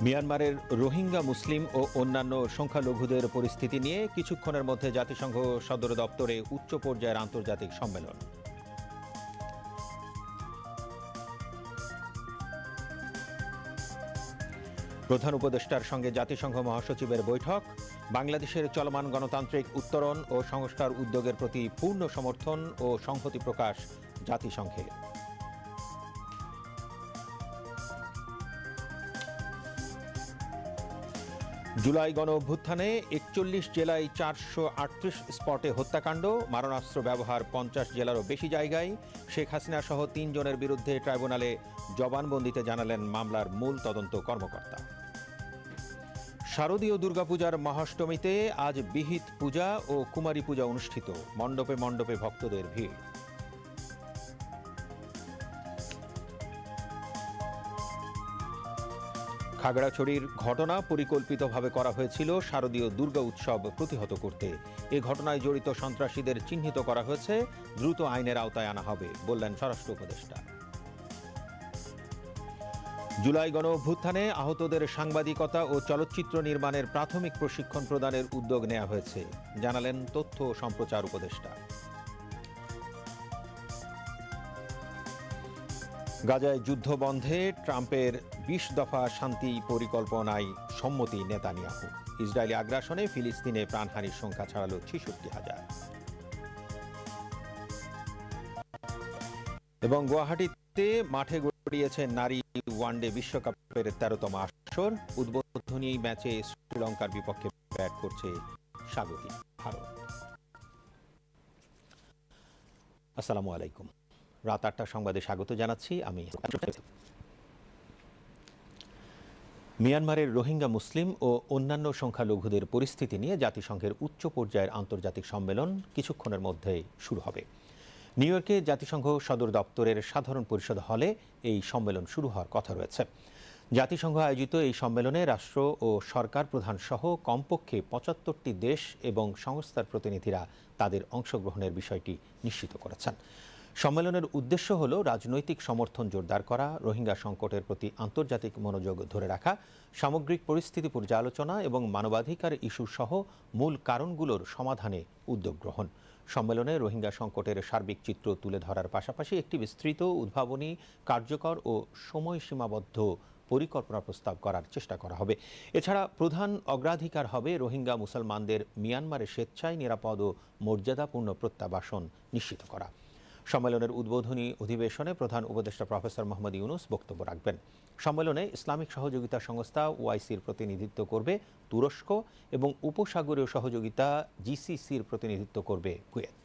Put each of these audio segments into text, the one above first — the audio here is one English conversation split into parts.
মিয়ানমারের রোহিঙ্গা মুসলিম ও অন্যান্য সংখ্যালঘুদের পরিস্থিতি নিয়ে কিছুক্ষণের মধ্যে জাতিসংঘ সদর দপ্তরে উচ্চ পর্যায়ের আন্তর্জাতিক সম্মেলন। প্রধান উপদেষ্টার সঙ্গে জাতিসংঘ মহাসচিবের বৈঠক। বাংলাদেশের চলমান গণতান্ত্রিক উত্তরণ ও সংস্কার উদ্যোগের প্রতি পূর্ণ সমর্থন ও সংহতি প্রকাশ জাতিসংঘে। জুলাই গণ অভ্যুত্থানে ৪১ জেলায় ৪৩৮ স্পটে হত্যাকাণ্ড, মারণাস্ত্র ব্যবহার ৫০ জেলারও বেশি জায়গায়। শেখ হাসিনা সহ ৩ জনের বিরুদ্ধে ট্রাইব্যুনালে জবানবন্দিতে জানালেন মামলার মূল তদন্ত কর্মকর্তা। শারদীয় দুর্গাপূজার মহাষ্টমীতে আজ বিহিত পূজা ও কুমারী পূজা অনুষ্ঠিত, মণ্ডপে মণ্ডপে ভক্তদের ভিড়। খাগড়াছড়ির ঘটনা পরিকল্পিতভাবে করা হয়েছিল শারদীয় দুর্গা উৎসব প্রতিহত করতে। এ ঘটনায় জড়িত সন্ত্রাসীদের চিহ্নিত করা হয়েছে, দ্রুত আইনের আওতায় আনা হবে বললেন স্বরাষ্ট্র উপদেষ্টা। জুলাই গণ অভ্যুত্থানে আহতদের সাংবাদিকতা ও চলচ্চিত্র নির্মাণের প্রাথমিক প্রশিক্ষণ প্রদানের উদ্যোগ নেওয়া হয়েছে, জানালেন তথ্য ও সম্প্রচার উপদেষ্টা। গাজায় যুদ্ধ বন্ধে ট্রাম্পের ২০ দফা শান্তি পরিকল্পনায় সম্মতি নেতানিয়াহু। ইসরায়েলি আগ্রাসনে ফিলিস্তিনে প্রাণহানির সংখ্যা ছাড়ালো ৬৬,০০০। এবং গুয়াহাটিতে মাঠে গড়িয়েছে নারী ওয়ানডে বিশ্বকাপের ১৩তম আসর। উদ্বোধনী ম্যাচে শ্রীলঙ্কার বিপক্ষে ব্যাট করছে স্বাগতিক ভারত। আসসালামু আলাইকুম। রাত ৮টার সংবাদে স্বাগত জানাচ্ছি আমি। মিয়ানমারের রোহিঙ্গা মুসলিম ও অন্যান্য সংখ্যালঘুদের পরিস্থিতি নিয়ে জাতিসংঘের উচ্চ পর্যায়ের আন্তর্জাতিক সম্মেলন কিছুক্ষণের মধ্যেই শুরু হবে। নিউ ইয়র্কে জাতিসংঘ সদর দপ্তরের সাধারণ পরিষদ হলে এই সম্মেলন শুরু হওয়ার কথা রয়েছে। জাতিসংঘ আয়োজিত এই সম্মেলনে রাষ্ট্র ও সরকার প্রধান সহ কমপক্ষে ৭৫টি দেশ এবং সংস্থার প্রতিনিধিরা তাদের অংশগ্রহণের বিষয়টি নিশ্চিত করেছেন। সম্মেলনের উদ্দেশ্য হল রাজনৈতিক সমর্থন জোরদার করা, রোহিঙ্গা সংকটের প্রতি আন্তর্জাতিক মনোযোগ ধরে রাখা, সামগ্রিক পরিস্থিতি পর্যালোচনা এবং মানবাধিকার ইস্যু সহ মূল কারণগুলোর সমাধানে উদ্যোগ গ্রহণ। সম্মেলনে রোহিঙ্গা সংকটের সার্বিক চিত্র তুলে ধরার পাশাপাশি একটি বিস্তৃত, উদ্ভাবনী, কার্যকর ও সময়সীমাবদ্ধ পরিকল্পনা প্রস্তাব করার চেষ্টা করা হবে। এছাড়া প্রধান অগ্রাধিকার হবে রোহিঙ্গা মুসলমানদের মিয়ানমারে স্বেচ্ছায় নিরাপদ ও মর্যাদাপূর্ণ প্রত্যাবাসন নিশ্চিত করা। সম্মেলনের উদ্বোধনী অধিবেশনে প্রধান উপদেষ্টা প্রফেসর মোহাম্মদ ইউনুস বক্তব্য রাখবেন। সম্মেলনে ইসলামিক সহযোগিতা সংস্থা ওআইসির প্রতিনিধিত্ব করবে তুরস্ক এবং উপসাগরীয় সহযোগিতা জিসিসির প্রতিনিধিত্ব করবে কুয়েত।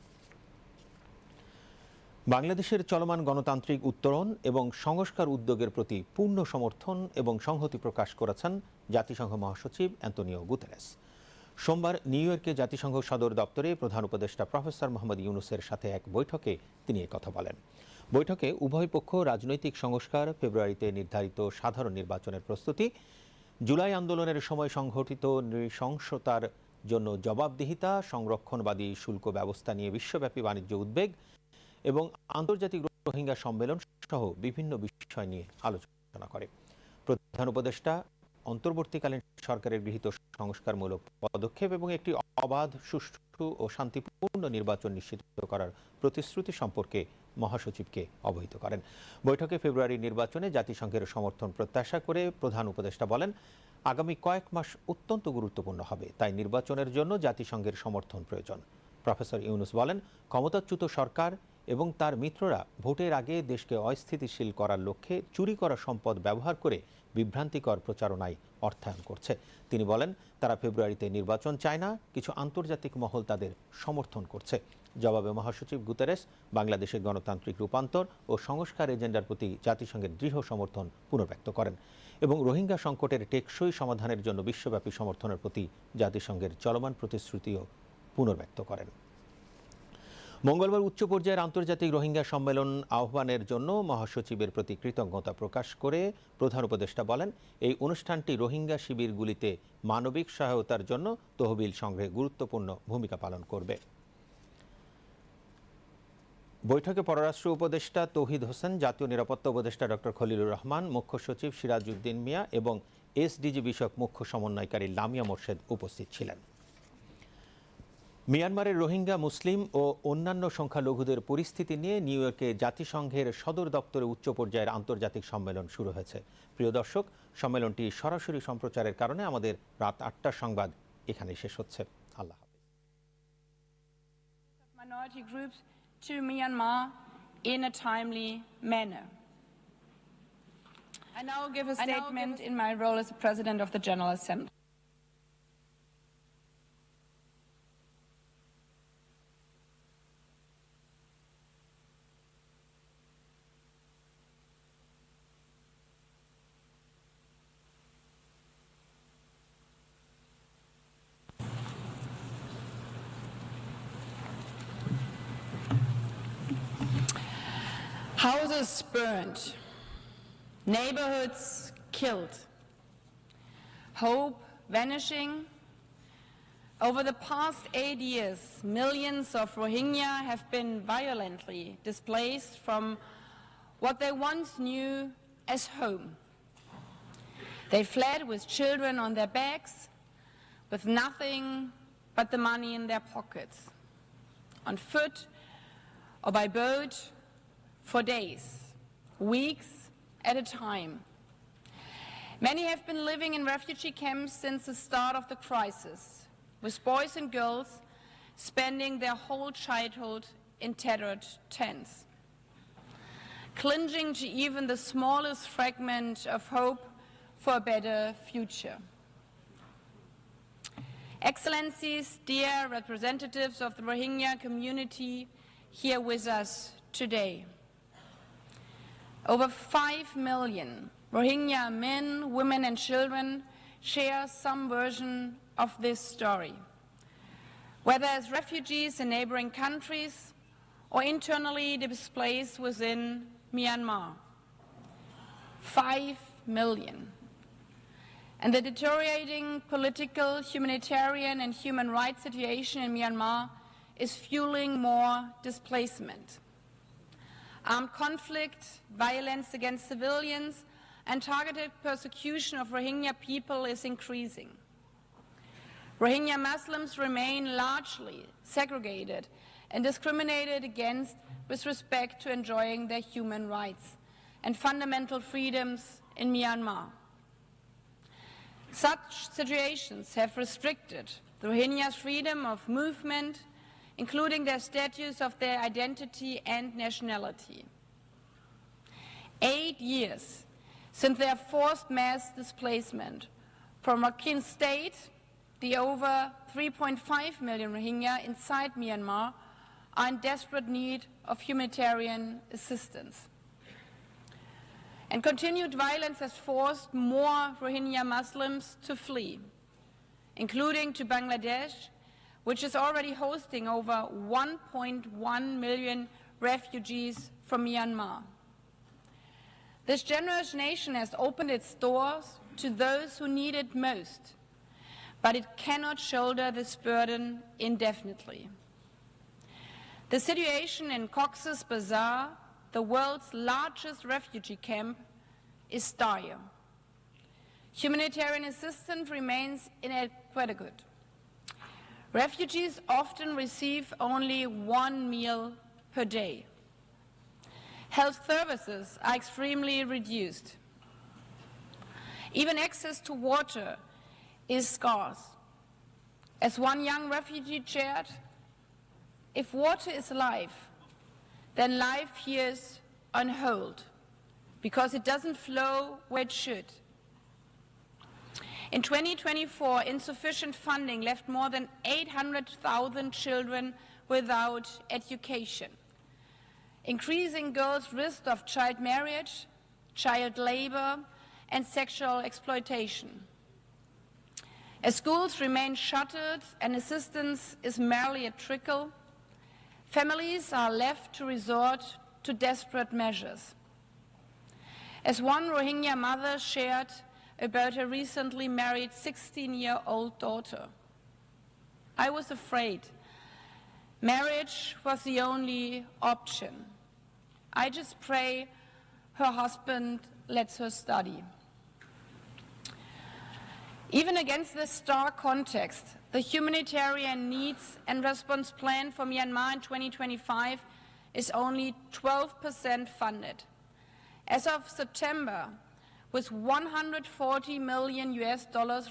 বাংলাদেশের চলমান গণতান্ত্রিক উত্তরণ এবং সংস্কার উদ্যোগের প্রতি পূর্ণ সমর্থন এবং সংহতি প্রকাশ করেছেন জাতিসংঘ মহাসচিব অ্যান্তোনিও গুতেরেস। সোমবার নিউ ইয়র্কে জাতিসংঘ সদর দপ্তরে প্রধান উপদেষ্টা প্রফেসর মোহাম্মদ ইউনুসের সাথে এক বৈঠকে তিনি কথা বলেন। বৈঠকে উভয় পক্ষ রাজনৈতিক সংস্কার, ফেব্রুয়ারিতে নির্ধারিত সাধারণ নির্বাচনের প্রস্তুতি, জুলাই আন্দোলনের সময় সংঘটিত নৃশংসতার জন্য জবাবদিহিতা, সংরক্ষণবাদী শুল্ক ব্যবস্থা নিয়ে বিশ্বব্যাপী বাণিজ্য উদ্বেগ এবং আন্তর্জাতিক রোহিঙ্গা সম্মেলন সহ বিভিন্ন বিষয় নিয়ে আলোচনা করে। প্রধান উপদেষ্টা অন্তর্বর্তীকালীন সরকারের গৃহীত সংস্কারমূলক পদক্ষেপ এবং একটি অবাধ, সুষ্ঠু ও শান্তিপূর্ণ নির্বাচন নিশ্চিত করার প্রতিশ্রুতি সম্পর্কে মহাসচিবকে অবহিত করেন। বৈঠকে ফেব্রুয়ারির নির্বাচনে জাতিসংঘের সমর্থন প্রত্যাশা করে প্রধান উপদেষ্টা বলেন, আগামী কয়েক মাস অত্যন্ত গুরুত্বপূর্ণ হবে, তাই নির্বাচনের জন্য জাতিসংঘের সমর্থন প্রয়োজন। প্রফেসর ইউনুস বলেন, ক্ষমতাচ্যুত সরকার এবং তার মিত্ররা ভোটের আগে দেশকে অস্থিতিশীল করার লক্ষ্যে চুরি করা সম্পদ ব্যবহার করে বিভ্রান্তিকর প্রচারণায় অর্থায়ন করছে। তিনি বলেন, তারা ফেব্রুয়ারিতে নির্বাচন চায় না, কিছু আন্তর্জাতিক মহল তাদের সমর্থন করছে। জবাবে মহাসচিব গুতেরেস বাংলাদেশের গণতান্ত্রিক রূপান্তর ও সংস্কার এজেন্ডার প্রতি জাতিসংঘের দৃঢ় সমর্থন পুনর্ব্যক্ত করেন এবং রোহিঙ্গা সংকটের টেকসই সমাধানের জন্য বিশ্বব্যাপী সমর্থনের প্রতি জাতিসংঘের চলমান প্রতিশ্রুতিও পুনর্ব্যক্ত করেন। মঙ্গলবার উচ্চ পর্যায়ের আন্তর্জাতিক রোহিঙ্গা সম্মেলন আহ্বানের জন্য মহাসচিবের প্রতি কৃতজ্ঞতা প্রকাশ করে প্রধান উপদেষ্টা বলেন, এই অনুষ্ঠানটি রোহিঙ্গা শিবিরগুলিতে মানবিক সহায়তার জন্য তহবিল সংগ্রহে গুরুত্বপূর্ণ ভূমিকা পালন করবে। বৈঠকে পররাষ্ট্র উপদেষ্টা তৌহিদ হোসেন, জাতীয় নিরাপত্তা উপদেষ্টা ডক্টর খলিলুর রহমান, মুখ্য সচিব সিরাজউদ্দিন মিয়া এবং এসডিজি বিষয়ক মুখ্য সমন্বয়কারী লামিয়া মোর্শেদ উপস্থিত ছিলেন। মিয়ানমারের রোহিঙ্গা মুসলিম ও অন্যান্য সংখ্যালঘুদের পরিস্থিতি নিয়ে নিউ ইয়র্কে জাতিসংঘের সদর দপ্তরে উচ্চ পর্যায়ের আন্তর্জাতিক সম্মেলন শুরু হয়েছে। প্রিয় দর্শক, সম্মেলনটি সরাসরি সম্প্রচারের কারণে আমাদের রাত ৮টার সংবাদ এখানে শেষ হচ্ছে। আল্লাহ হাফেজ। Minority groups to Myanmar in a timely manner. I now give a statement in my role as the President of the General Assembly. Houses burned, neighborhoods killed, hope vanishing. Over the past 8 years, millions of Rohingya have been violently displaced from what they once knew as home. They fled with children on their backs, with nothing but the money in their pockets, on foot or by boat, for days, weeks at a time. Many have been living in refugee camps since the start of the crisis, with boys and girls spending their whole childhood in tattered tents, clinging to even the smallest fragment of hope for a better future. Excellencies, dear representatives of the Rohingya community here with us today, over 5 million Rohingya men, women and children share some version of this story, whether as refugees in neighboring countries or internally displaced within Myanmar. 5 million. And the deteriorating political, humanitarian and human rights situation in Myanmar is fueling more displacement. Armed conflict, violence against civilians, and targeted persecution of Rohingya people is increasing. Rohingya Muslims remain largely segregated and discriminated against with respect to enjoying their human rights and fundamental freedoms in Myanmar. Such situations have restricted the Rohingyas' freedom of movement, including their status of their identity and nationality. 8 years since their forced mass displacement from Rakhine State, the over 3.5 million Rohingya inside Myanmar are in desperate need of humanitarian assistance. And continued violence has forced more Rohingya Muslims to flee, including to Bangladesh, which is already hosting over 1.1 million refugees from Myanmar. This generous nation has opened its doors to those who need it most, but it cannot shoulder this burden indefinitely. The situation in Cox's Bazar, the world's largest refugee camp, is dire. Humanitarian assistance remains inadequate. Refugees often receive only 1 meal per day. Health services are extremely reduced. Even access to water is scarce. As one young refugee shared, if water is life, then life here is on hold because it doesn't flow where it should. In 2024, insufficient funding left more than 800,000 children without education, increasing girls' risk of child marriage, child labor, and sexual exploitation. As schools remain shuttered and assistance is merely a trickle, families are left to resort to desperate measures. As one Rohingya mother shared about her recently married 16-year-old daughter, I was afraid. Marriage was the only option. I just pray her husband lets her study. Even against this stark context, the humanitarian needs and response plan for Myanmar in 2025 is only 12% funded. As of September, with $140 million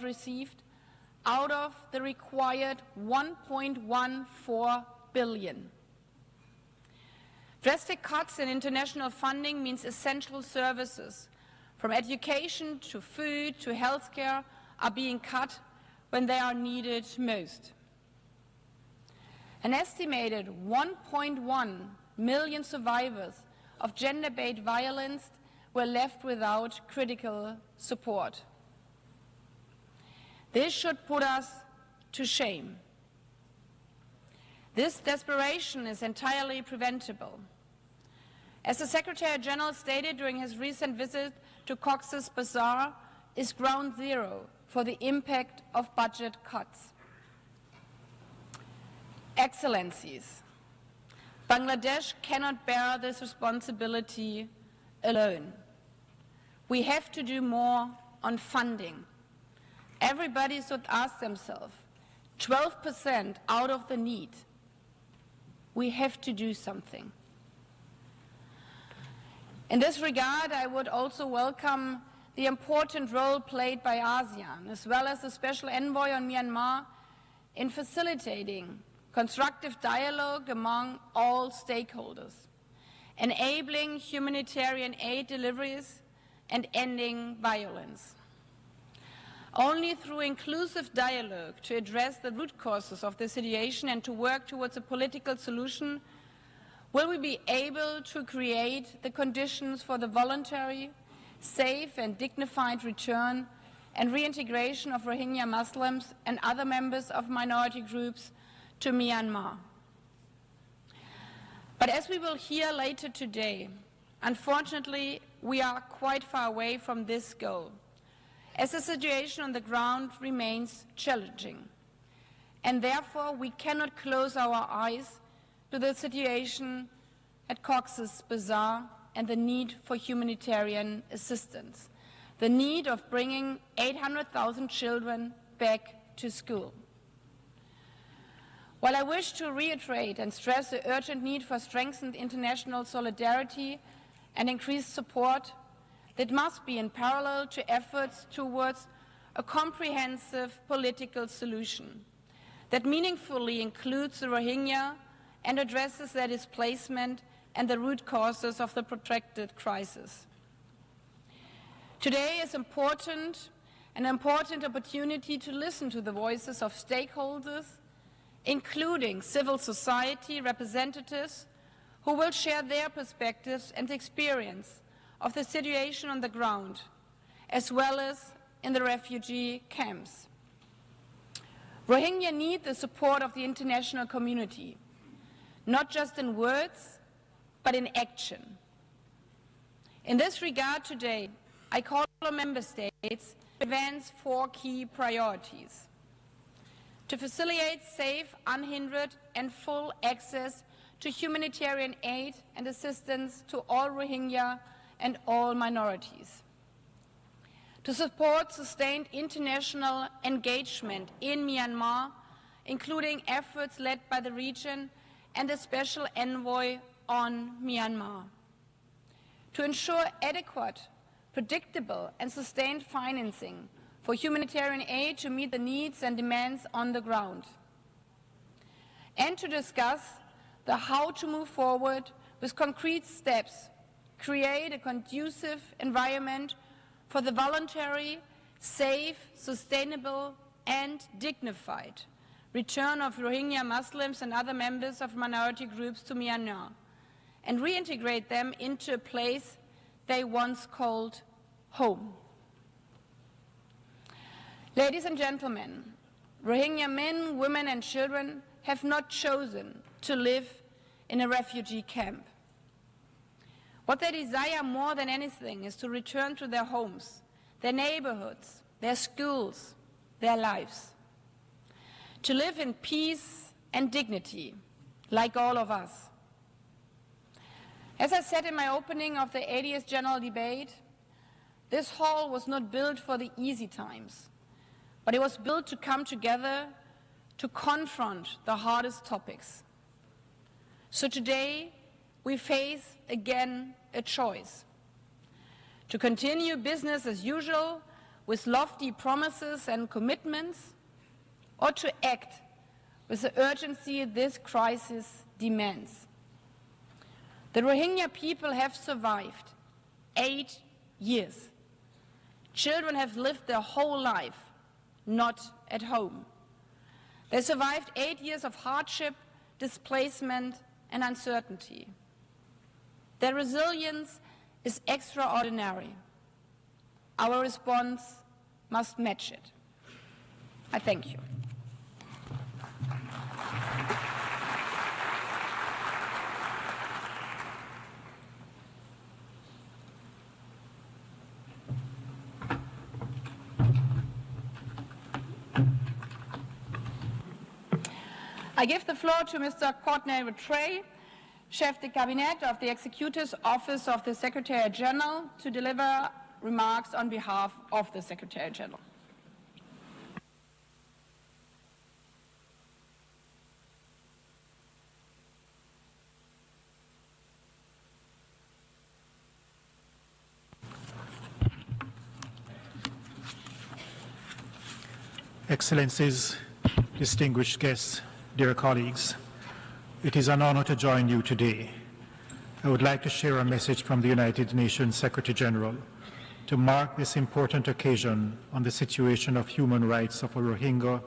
received out of the required $1.14 billion. Drastic cuts in international funding means essential services, from education to food to healthcare, are being cut when they are needed most. An estimated 1.1 million survivors of gender-based violence were left without critical support. This should put us to shame. This desperation is entirely preventable. As the Secretary General stated during his recent visit to Cox's Bazar, is ground zero for the impact of budget cuts. Excellencies, Bangladesh cannot bear this responsibility alone. We have to do more on funding. Everybody should ask themselves, 12% out of the need. We have to do something. In this regard, I would also welcome the important role played by ASEAN, as well as the Special Envoy on Myanmar, in facilitating constructive dialogue among all stakeholders, enabling humanitarian aid deliveries, and ending violence. Only through inclusive dialogue to address the root causes of the situation and to work towards a political solution will we be able to create the conditions for the voluntary, safe and dignified return and reintegration of Rohingya Muslims and other members of minority groups to Myanmar. But as we will hear later today, unfortunately, we are quite far away from this goal, as the situation on the ground remains challenging. And therefore, we cannot close our eyes to the situation at Cox's Bazar and the need for humanitarian assistance, the need of bringing 800,000 children back to school. While I wish to reiterate and stress the urgent need for strengthened international solidarity and increased support, that must be in parallel to efforts towards a comprehensive political solution that meaningfully includes the Rohingya and addresses their displacement and the root causes of the protracted crisis. Today is an important opportunity to listen to the voices of stakeholders, including civil society representatives who will share their perspectives and experience of the situation on the ground, as well as in the refugee camps. Rohingya need the support of the international community, not just in words, but in action. In this regard today, I call on member states to advance 4 key priorities: to facilitate safe, unhindered and full access to humanitarian aid and assistance to all Rohingya and all minorities; to support sustained international engagement in Myanmar, including efforts led by the region and the Special Envoy on Myanmar; to ensure adequate, predictable and sustained financing for humanitarian aid to meet the needs and demands on the ground; and to discuss the how to move forward with concrete steps, create a conducive environment for the voluntary, safe, sustainable and dignified return of Rohingya Muslims and other members of minority groups to Myanmar, and reintegrate them into a place they once called home. Ladies and gentlemen, Rohingya men, women and children have not chosen to live in a refugee camp. What they desire more than anything is to return to their homes, their neighborhoods, their schools, their lives. To live in peace and dignity, like all of us. As I said in my opening of the 80th General Debate, this hall was not built for the easy times, but it was built to come together to confront the hardest topics. So today, we face again a choice: to continue business as usual with lofty promises and commitments, or to act with the urgency this crisis demands. The Rohingya people have survived 8 years. Children have lived their whole life not at home. They survived 8 years of hardship, displacement, and uncertainty. Their resilience is extraordinary. Our response must match it. I thank you. I give the floor to Mr. Courtney Rattray, Chef de Cabinet of the Executive Office of the Secretary General, to deliver remarks on behalf of the Secretary General. Excellencies, distinguished guests, dear colleagues, it is an honor to join you today. I would like to share a message from the United Nations Secretary General to mark this important occasion on the situation of human rights of Rohingya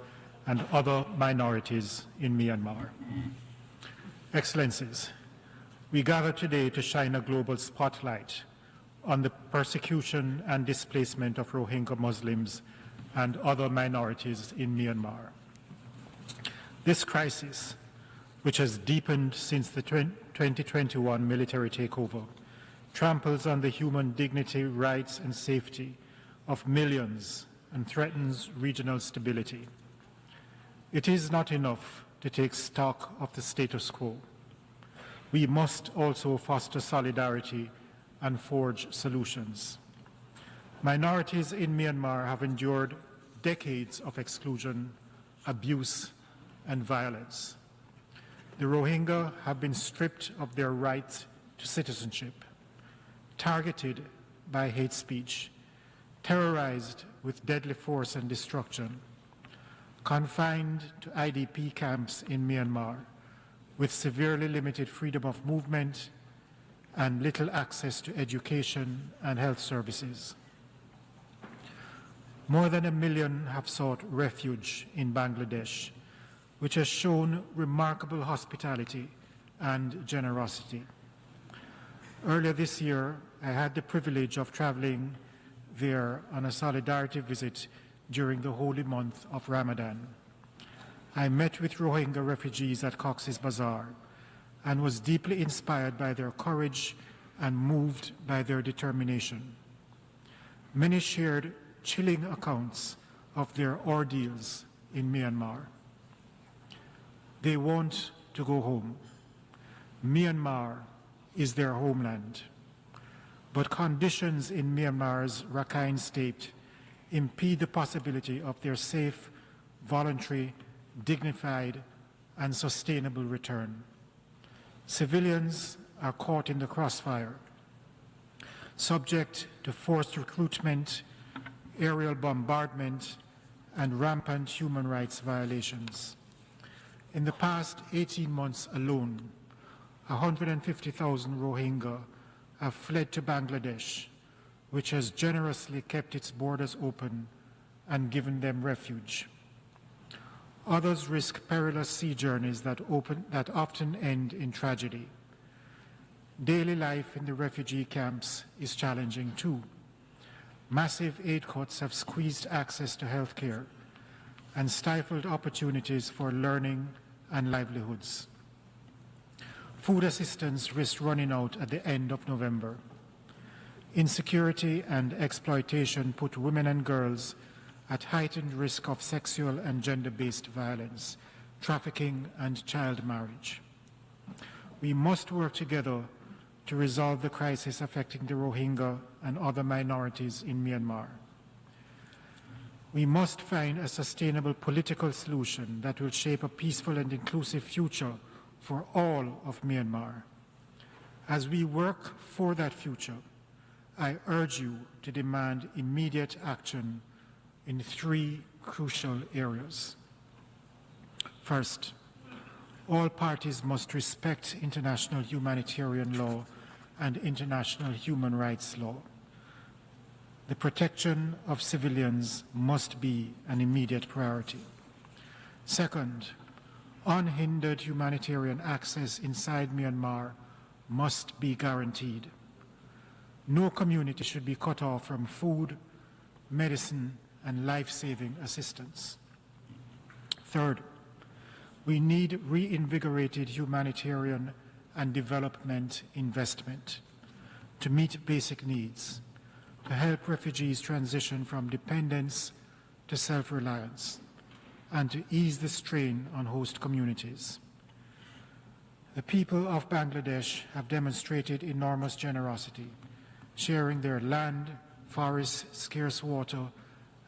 and other minorities in Myanmar. Excellencies, we gather today to shine a global spotlight on the persecution and displacement of Rohingya Muslims and other minorities in Myanmar. This crisis, which has deepened since the 2021 military takeover, tramples on the human dignity, rights, and safety of millions and threatens regional stability. It is not enough to take stock of the status quo. We must also foster solidarity and forge solutions. Minorities in Myanmar have endured decades of exclusion, abuse, and violence. The Rohingya have been stripped of their right to citizenship, targeted by hate speech, terrorized with deadly force and destruction, confined to IDP camps in Myanmar, with severely limited freedom of movement and little access to education and health services. More than 1 million have sought refuge in Bangladesh, which has shown remarkable hospitality and generosity. Earlier this year, I had the privilege of traveling there on a solidarity visit during the holy month of Ramadan. I met with Rohingya refugees at Cox's Bazar and was deeply inspired by their courage and moved by their determination. Many shared chilling accounts of their ordeals in Myanmar. They want to go home. Myanmar is their homeland. But conditions in Myanmar's Rakhine state impede the possibility of their safe, voluntary, dignified, and sustainable return. Civilians are caught in the crossfire, subject to forced recruitment, aerial bombardment, and rampant human rights violations. In the past 18 months alone, 150,000 Rohingya have fled to Bangladesh, which has generously kept its borders open and given them refuge. Others risk perilous sea journeys that often end in tragedy. Daily life in the refugee camps is challenging too. Massive aid cuts have squeezed access to health care and stifled opportunities for learning and livelihoods. Food assistance risks running out at the end of November. Insecurity and exploitation put women and girls at heightened risk of sexual and gender-based violence, trafficking, and child marriage. We must work together to resolve the crisis affecting the Rohingya and other minorities in Myanmar. We must find a sustainable political solution that will shape a peaceful and inclusive future for all of Myanmar. As we work for that future, I urge you to demand immediate action in 3 crucial areas. First, all parties must respect international humanitarian law and international human rights law. The protection of civilians must be an immediate priority. Second, unhindered humanitarian access inside Myanmar must be guaranteed. No community should be cut off from food, medicine, and life-saving assistance. Third, we need reinvigorated humanitarian and development investment to meet basic needs, to help refugees transition from dependence to self-reliance, and to ease the strain on host communities. The people of Bangladesh have demonstrated enormous generosity, sharing their land, forests, scarce water,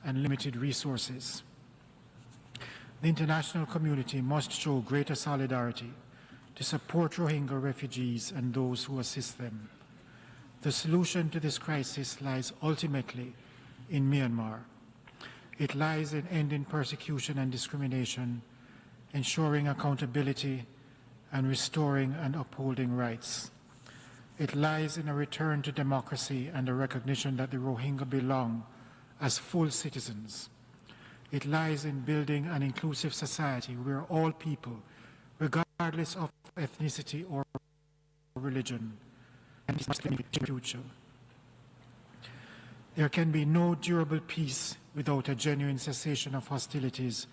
and limited resources. The international community must show greater solidarity to support Rohingya refugees and those who assist them. The solution to this crisis lies ultimately in Myanmar. It lies in ending persecution and discrimination, ensuring accountability, and restoring and upholding rights. It lies in a return to democracy and a recognition that the Rohingya belong as full citizens. It lies in building an inclusive society where all people, regardless of ethnicity or religion, can be in the future. There can be no durable peace without a genuine cessation of hostilities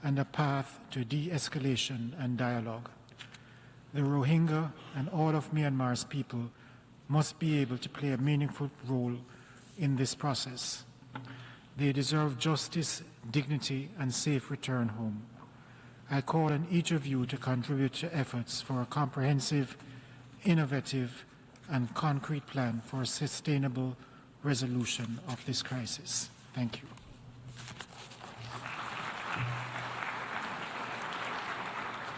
and a path to de-escalation and dialogue. The Rohingya and all of Myanmar's people must be able to play a meaningful role in this process. They deserve justice, dignity, and safe return home. I call on each of you to contribute to efforts for a comprehensive, innovative, and concrete plan for a sustainable resolution of this crisis. Thank you.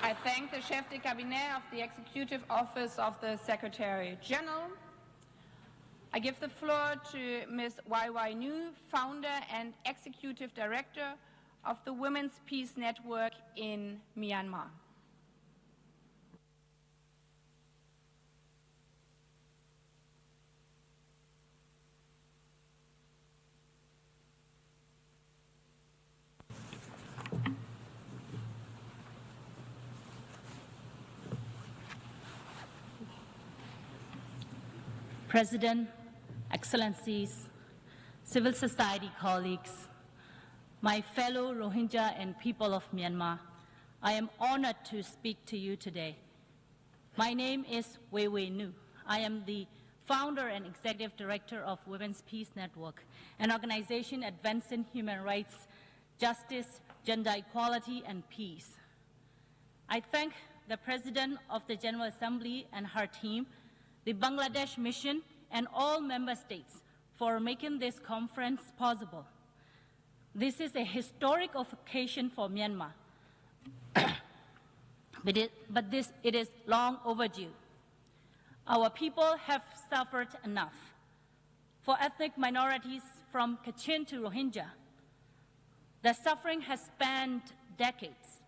I thank the Chef de Cabinet of the Executive Office of the Secretary General. I give the floor to Ms. YY New, Founder and Executive Director of the Women's Peace Network in Myanmar. President, Excellencies, civil society colleagues, my fellow Rohingya and people of Myanmar, I am honored to speak to you today. My name is Weiwei Nu. I am the founder and executive director of Women's Peace Network, an organization advancing human rights, justice, gender equality, and peace. I thank the President of the General Assembly and her team, the Bangladesh Mission, and all member states for making this conference possible. This is a historic occasion for Myanmar, but it is long overdue. Our people have suffered enough. For ethnic minorities from Kachin to Rohingya, the suffering has spanned decades.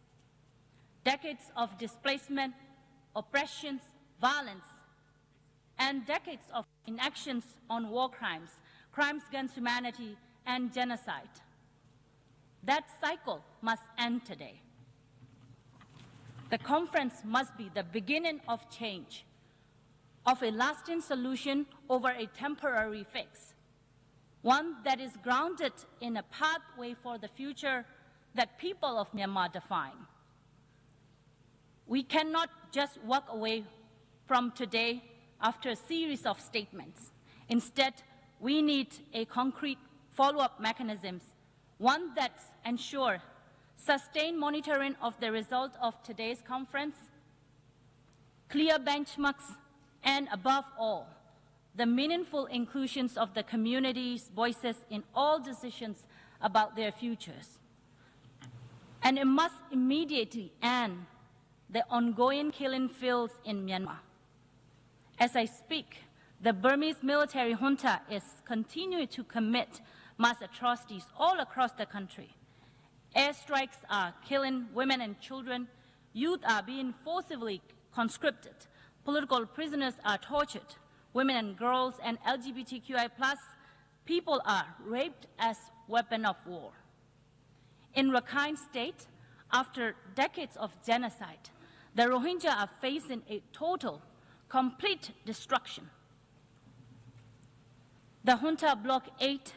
Decades of displacement, oppressions, violence, and decades of inactions on war crimes, crimes against humanity, and genocide. That cycle must end today. The conference must be the beginning of change, of a lasting solution over a temporary fix, one that is grounded in a pathway for the future that people of Myanmar define. We cannot just walk away from today after a series of statements. Instead, we need a concrete follow-up mechanisms, one that ensures sustained monitoring of the result of today's conference, clear benchmarks, and above all, the meaningful inclusions of the community's voices in all decisions about their futures. And it must immediately end the ongoing killing fields in Myanmar. As I speak, the Burmese military junta is continuing to commit mass atrocities all across the country. Airstrikes are killing women and children, youth are being forcibly conscripted, political prisoners are tortured, women and girls and LGBTQI+ people are raped as weapon of war. In Rakhine State, after decades of genocide, the Rohingya are facing a total, complete destruction. The junta Bloc 8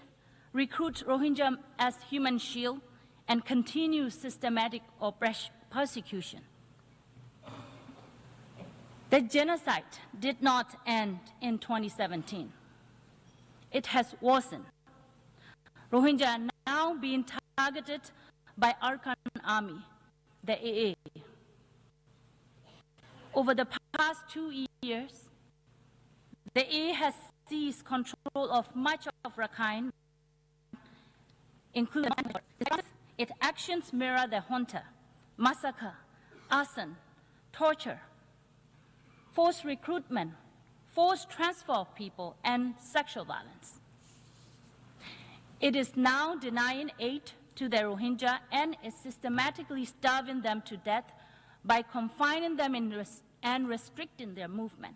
recruits Rohingya as human shield and continues systematic persecution. The genocide did not end in 2017. It has worsened. Rohingya are now being targeted by Arkan Army, the AA. Over the past 2 years, the AA has seized control of much of Rakhine, including its actions mirror the junta, massacre, arson, torture, forced recruitment, forced transfer of people, and sexual violence. It is now denying aid to the Rohingya and is systematically starving them to death by confining them and restricting their movement.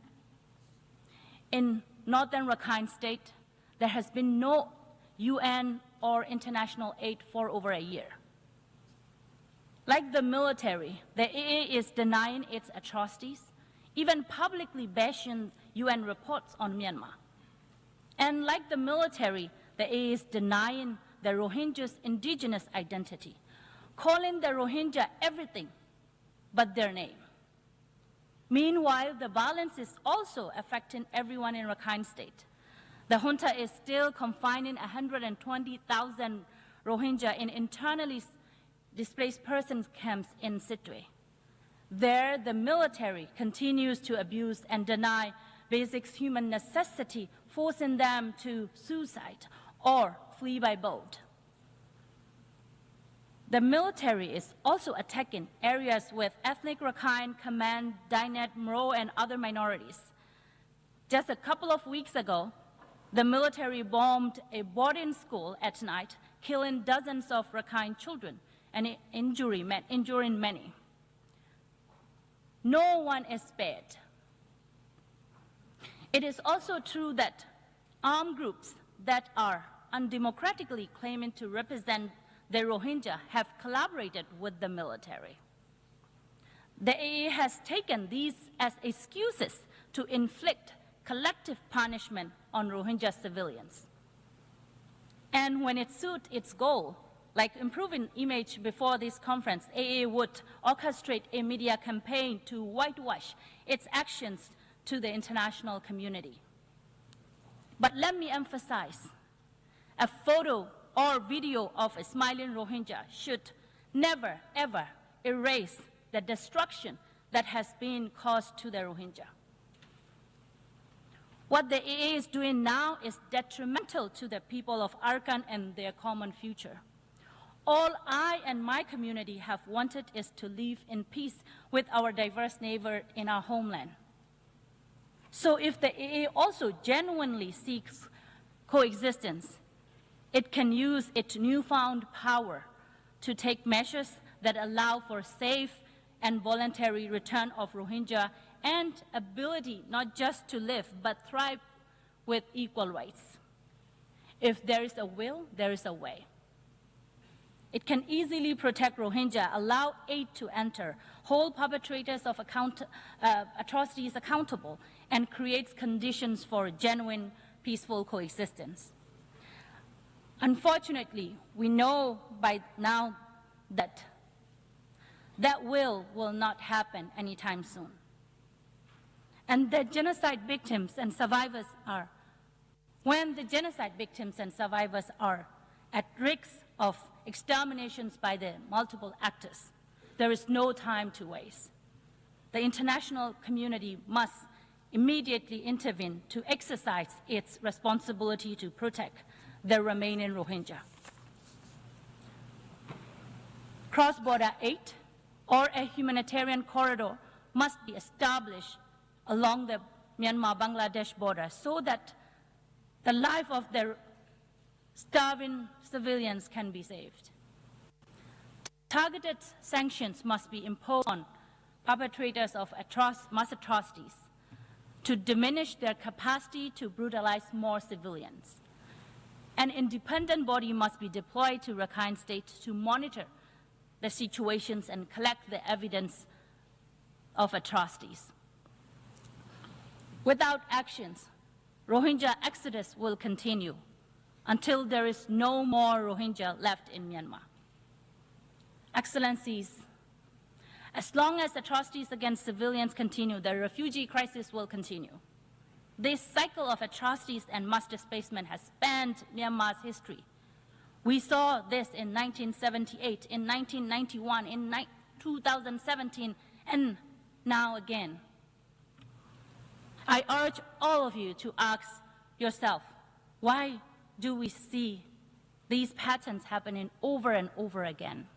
In northern Rakhine State, there has been no UN or international aid for over a year. Like the military, the AA is denying its atrocities, even publicly bashing UN reports on Myanmar. And like the military, the AA is denying the Rohingyas' indigenous identity, calling the Rohingya everything but their name. Meanwhile, the violence is also affecting everyone in Rakhine State. The junta is still confining 120,000 Rohingya in internally displaced persons camps in Sittwe. There, the military continues to abuse and deny basic human necessity, forcing them to suicide or flee by boat. The military is also attacking areas with ethnic Rakhine, Kamen, Dainet, Mro, and other minorities. Just a couple of weeks ago, the military bombed a boarding school at night, killing dozens of Rakhine children and injuring many. No one is spared. It is also true that armed groups that are undemocratically claiming to represent the Rohingya have collaborated with the military. The AA has taken these as excuses to inflict collective punishment on Rohingya civilians. And when it suits its goal, like improving image before this conference, AA would orchestrate a media campaign to whitewash its actions to the international community. But let me emphasize, a photo or video of a smiling Rohingya should never, ever erase the destruction that has been caused to the Rohingya. What the AA is doing now is detrimental to the people of Arakan and their common future. All I and my community have wanted is to live in peace with our diverse neighbor in our homeland. So if the AA also genuinely seeks coexistence, it can use its newfound power to take measures that allow for safe and voluntary return of Rohingya and ability not just to live, but thrive with equal rights. If there is a will, there is a way. It can easily protect Rohingya, allow aid to enter, hold perpetrators of atrocities accountable, and creates conditions for genuine, peaceful coexistence. Unfortunately, we know by now that that will not happen anytime soon. And the genocide victims and survivors are, when the genocide victims and survivors are at risk of exterminations by the multiple actors, there is no time to waste. The international community must immediately intervene to exercise its responsibility to protect the remaining Rohingya. cross-border aid or a humanitarian corridor must be established along the Myanmar-Bangladesh border so that the life of their starving civilians can be saved. Targeted sanctions must be imposed on perpetrators of mass atrocities to diminish their capacity to brutalize more civilians. An independent body must be deployed to Rakhine State to monitor the situations and collect the evidence of atrocities. Without actions, Rohingya exodus will continue until there is no more Rohingya left in Myanmar. Excellencies, as long as atrocities against civilians continue, the refugee crisis will continue. This cycle of atrocities and mass displacement has spanned Myanmar's history. We saw this in 1978, in 1991, in 2017, and now again. I urge all of you to ask yourself, why do we see these patterns happening over and over again?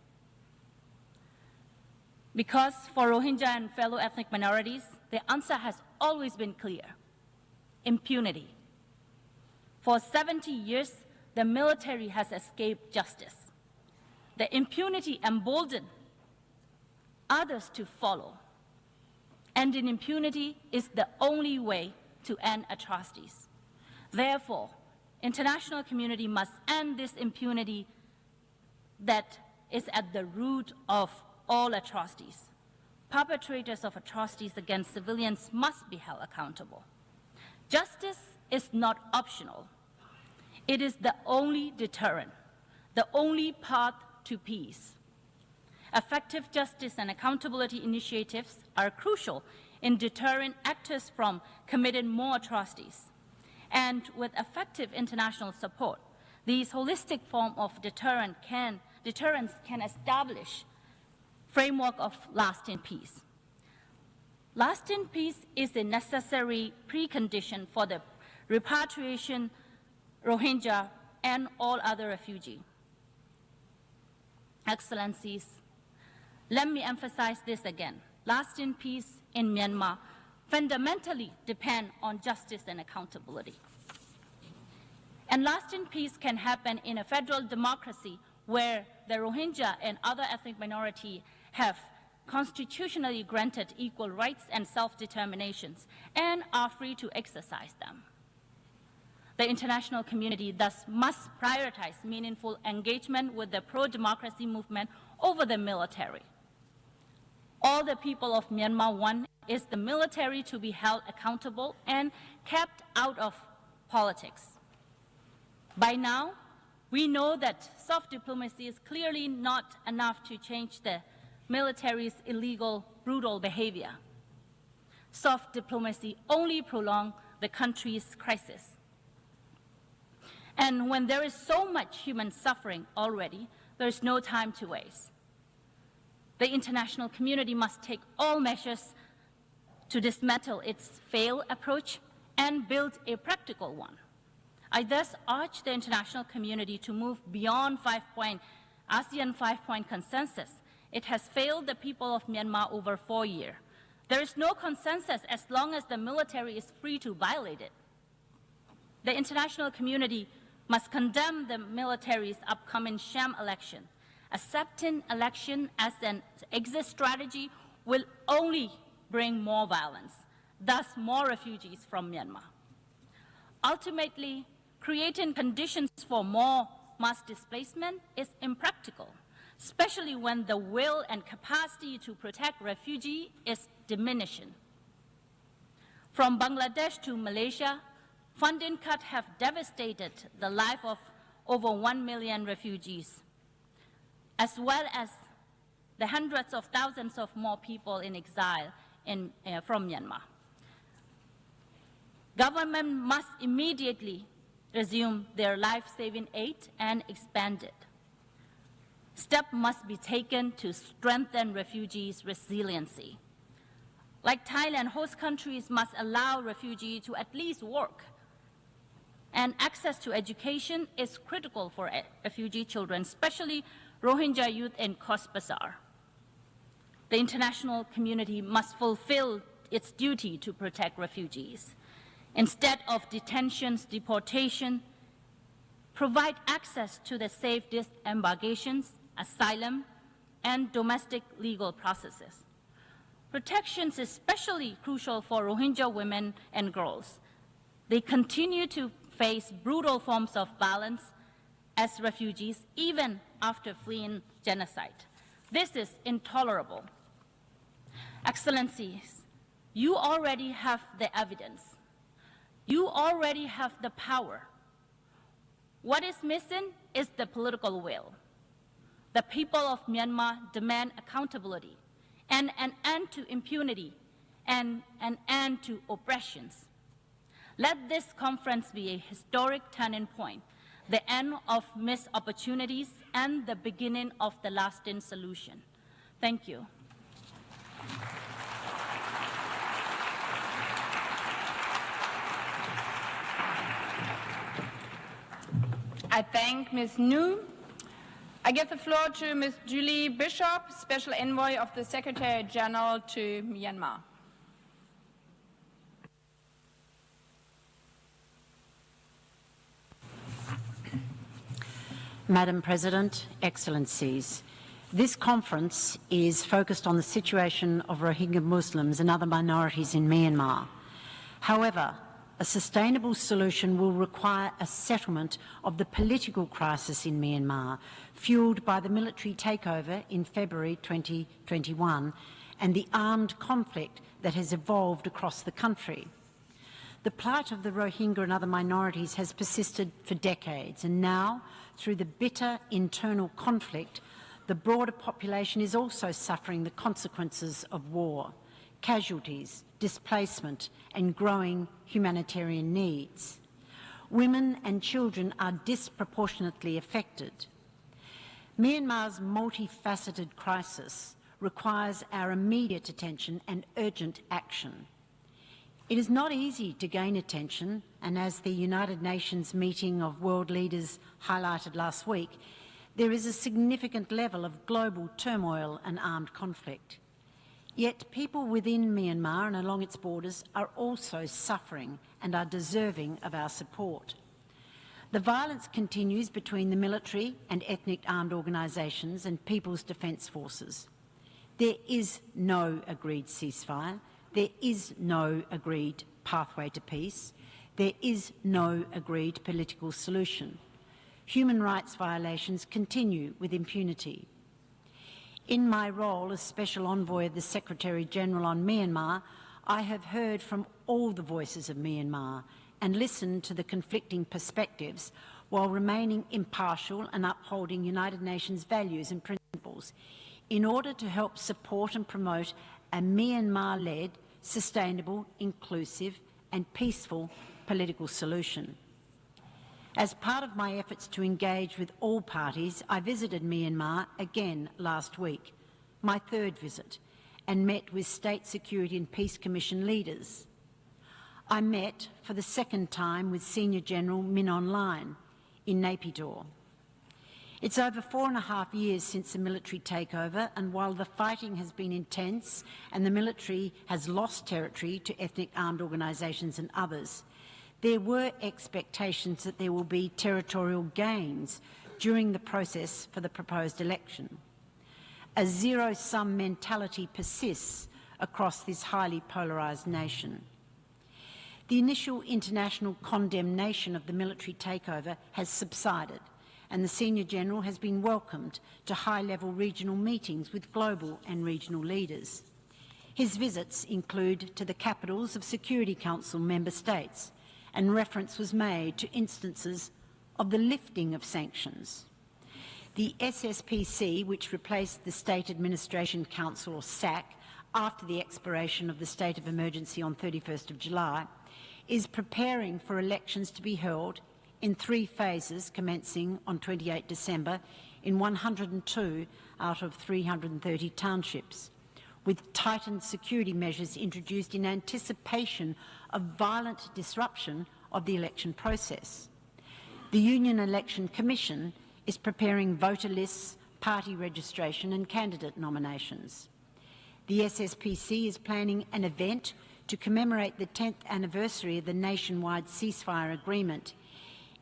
Because for Rohingya and fellow ethnic minorities, the answer has always been clear: impunity. For 70 years, the military has escaped justice. The impunity emboldened others to follow. Ending impunity is the only way to end atrocities. Therefore, international community must end this impunity that is at the root of all atrocities. Perpetrators of atrocities against civilians must be held accountable. Justice is not optional. It is the only deterrent, the only path to peace. Effective justice and accountability initiatives are crucial in deterring actors from committing more atrocities. And with effective international support, these holistic forms of deterrence can establish framework of lasting peace. Lasting peace is a necessary precondition for the repatriation Rohingya and all other refugees. Excellencies, let me emphasize this again. Lasting peace in Myanmar fundamentally depends on justice and accountability. And lasting peace can happen in a federal democracy where the Rohingya and other ethnic minorities have constitutionally granted equal rights and self-determinations and are free to exercise them. The international community thus must prioritize meaningful engagement with the pro-democracy movement over the military. All the people of Myanmar want is the military to be held accountable and kept out of politics. By now, we know that soft diplomacy is clearly not enough to change the military's illegal, brutal behavior. Soft diplomacy only prolongs the country's crisis. And when there is so much human suffering already, there is no time to waste. The international community must take all measures to dismantle its failed approach and build a practical one. I thus urge the international community to move beyond ASEAN 5-point consensus. It has failed the people of Myanmar over 4 years. There is no consensus as long as the military is free to violate it. The international community must condemn the military's upcoming sham election. Accepting election as an exit strategy will only bring more violence, thus more refugees from Myanmar. Ultimately, creating conditions for more mass displacement is impractical, especially when the will and capacity to protect refugees is diminishing. From Bangladesh to Malaysia, funding cuts have devastated the life of over 1 million refugees, as well as the hundreds of thousands of more people in exile from Myanmar. Government must immediately resume their life-saving aid and expand it. Steps must be taken to strengthen refugees' resiliency. Like Thailand, host countries must allow refugees to at least work. And access to education is critical for refugee children, especially Rohingya youth in Cox's Bazar. The international community must fulfill its duty to protect refugees. Instead of detentions, deportation, provide access to the safe disembarkations, asylum, and domestic legal processes. Protection is especially crucial for Rohingya women and girls. They continue to face brutal forms of violence as refugees, even after fleeing genocide. This is intolerable. Excellencies, you already have the evidence. You already have the power. What is missing is the political will. The people of Myanmar demand accountability and an end to impunity and an end to oppressions. Let this conference be a historic turning point, the end of missed opportunities and the beginning of the lasting solution. Thank you. I thank Ms. New. I give the floor to Ms. Julie Bishop, Special Envoy of the Secretary General to Myanmar. Madam President, Excellencies, this conference is focused on the situation of Rohingya Muslims and other minorities in Myanmar. However, a sustainable solution will require a settlement of the political crisis in Myanmar, fuelled by the military takeover in February 2021 and the armed conflict that has evolved across the country. The plight of the Rohingya and other minorities has persisted for decades, and now, through the bitter internal conflict, the broader population is also suffering the consequences of war, casualties, displacement, and growing humanitarian needs. Women and children are disproportionately affected. Myanmar's multifaceted crisis requires our immediate attention and urgent action. It is not easy to gain attention, and as the United Nations meeting of world leaders highlighted last week, there is a significant level of global turmoil and armed conflict. Yet people within Myanmar and along its borders are also suffering and are deserving of our support. The violence continues between the military and ethnic armed organisations and People's Defence Forces. There is no agreed ceasefire. There is no agreed pathway to peace. There is no agreed political solution. Human rights violations continue with impunity. In my role as Special Envoy of the Secretary-General on Myanmar, I have heard from all the voices of Myanmar and listened to the conflicting perspectives while remaining impartial and upholding United Nations values and principles in order to help support and promote a Myanmar-led, sustainable, inclusive and peaceful political solution. As part of my efforts to engage with all parties, I visited Myanmar again last week, my third visit, and met with State Security and Peace Commission leaders. I met for the second time with Senior General Min Aung Hlaing in Naypyidaw. It's over 4.5 years since the military takeover, and while the fighting has been intense and the military has lost territory to ethnic armed organisations and others, there were expectations that there will be territorial gains during the process for the proposed election. A zero-sum mentality persists across this highly polarised nation. The initial international condemnation of the military takeover has subsided, and the Senior General has been welcomed to high-level regional meetings with global and regional leaders. His visits include to the capitals of Security Council member states, and reference was made to instances of the lifting of sanctions. The SSPC, which replaced the State Administration Council, or SAC, after the expiration of the state of emergency on 31st of July, is preparing for elections to be held in 3 phases commencing on 28 December in 102 out of 330 townships, with tightened security measures introduced in anticipation of violent disruption of the election process. The Union Election Commission is preparing voter lists party registration and candidate nominations. The SSPC is planning an event to commemorate the 10th anniversary of the nationwide ceasefire agreement.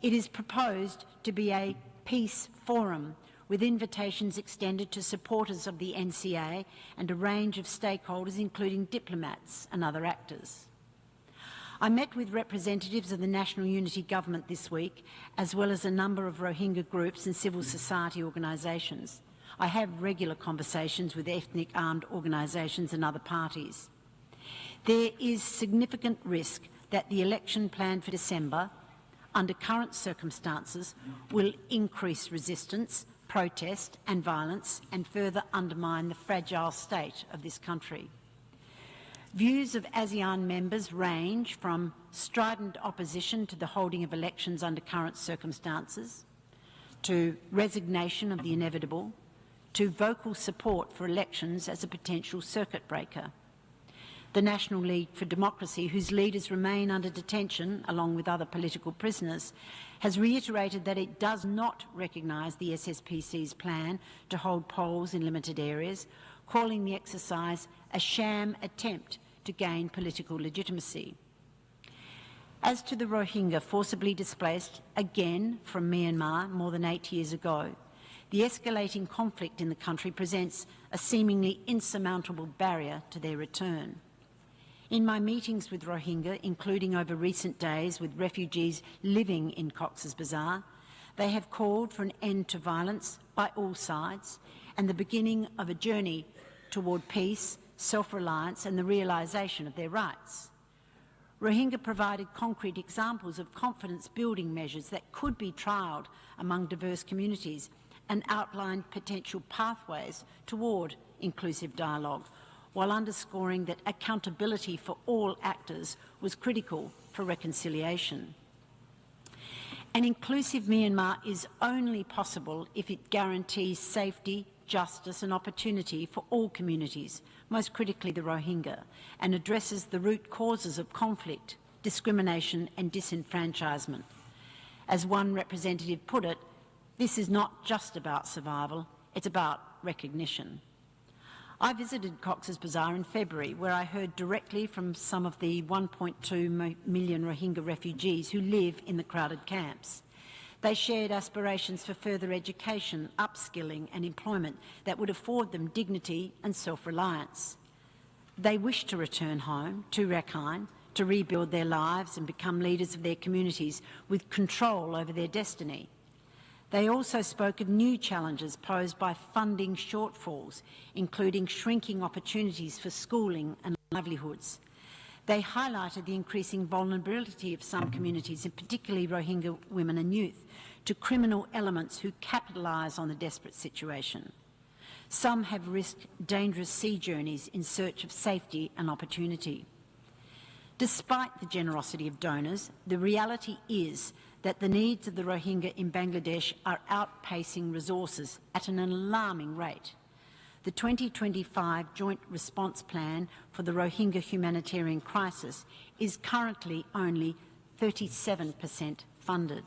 It is proposed to be a peace forum with invitations extended to supporters of the NCA and a range of stakeholders, including diplomats and other actors. I met with representatives of the National Unity Government this week, as well as a number of Rohingya groups and civil society organisations. I have regular conversations with ethnic armed organisations and other parties. There is significant risk that the election planned for December, under current circumstances, will increase resistance, protest and violence and further undermine the fragile state of this country. Views of ASEAN members range from strident opposition to the holding of elections under current circumstances, to resignation of the inevitable, to vocal support for elections as a potential circuit breaker. The National League for Democracy, whose leaders remain under detention along with other political prisoners, has reiterated that it does not recognise the SSPC's plan to hold polls in limited areas, calling the exercise a sham attempt to gain political legitimacy. As to the Rohingya forcibly displaced, again from Myanmar more than 8 years ago, the escalating conflict in the country presents a seemingly insurmountable barrier to their return. In my meetings with Rohingya, including over recent days with refugees living in Cox's Bazar, they have called for an end to violence by all sides and the beginning of a journey toward peace, self-reliance and the realisation of their rights. Rohingya provided concrete examples of confidence-building measures that could be trialled among diverse communities and outlined potential pathways toward inclusive dialogue, while underscoring that accountability for all actors was critical for reconciliation. An inclusive Myanmar is only possible if it guarantees safety, justice and opportunity for all communities, most critically the Rohingya, and addresses the root causes of conflict, discrimination and disenfranchisement. As one representative put it, this is not just about survival, it's about recognition. I visited Cox's Bazar in February, where I heard directly from some of the 1.2 million Rohingya refugees who live in the crowded camps. They shared aspirations for further education, upskilling and employment that would afford them dignity and self-reliance. They wish to return home to Rakhine, to rebuild their lives and become leaders of their communities with control over their destiny. They also spoke of new challenges posed by funding shortfalls, including shrinking opportunities for schooling and livelihoods. They highlighted the increasing vulnerability of some communities, and particularly Rohingya women and youth, to criminal elements who capitalise on the desperate situation. Some have risked dangerous sea journeys in search of safety and opportunity. Despite the generosity of donors, the reality is that the needs of the Rohingya in Bangladesh are outpacing resources at an alarming rate. The 2025 Joint Response Plan for the Rohingya humanitarian crisis is currently only 37% funded.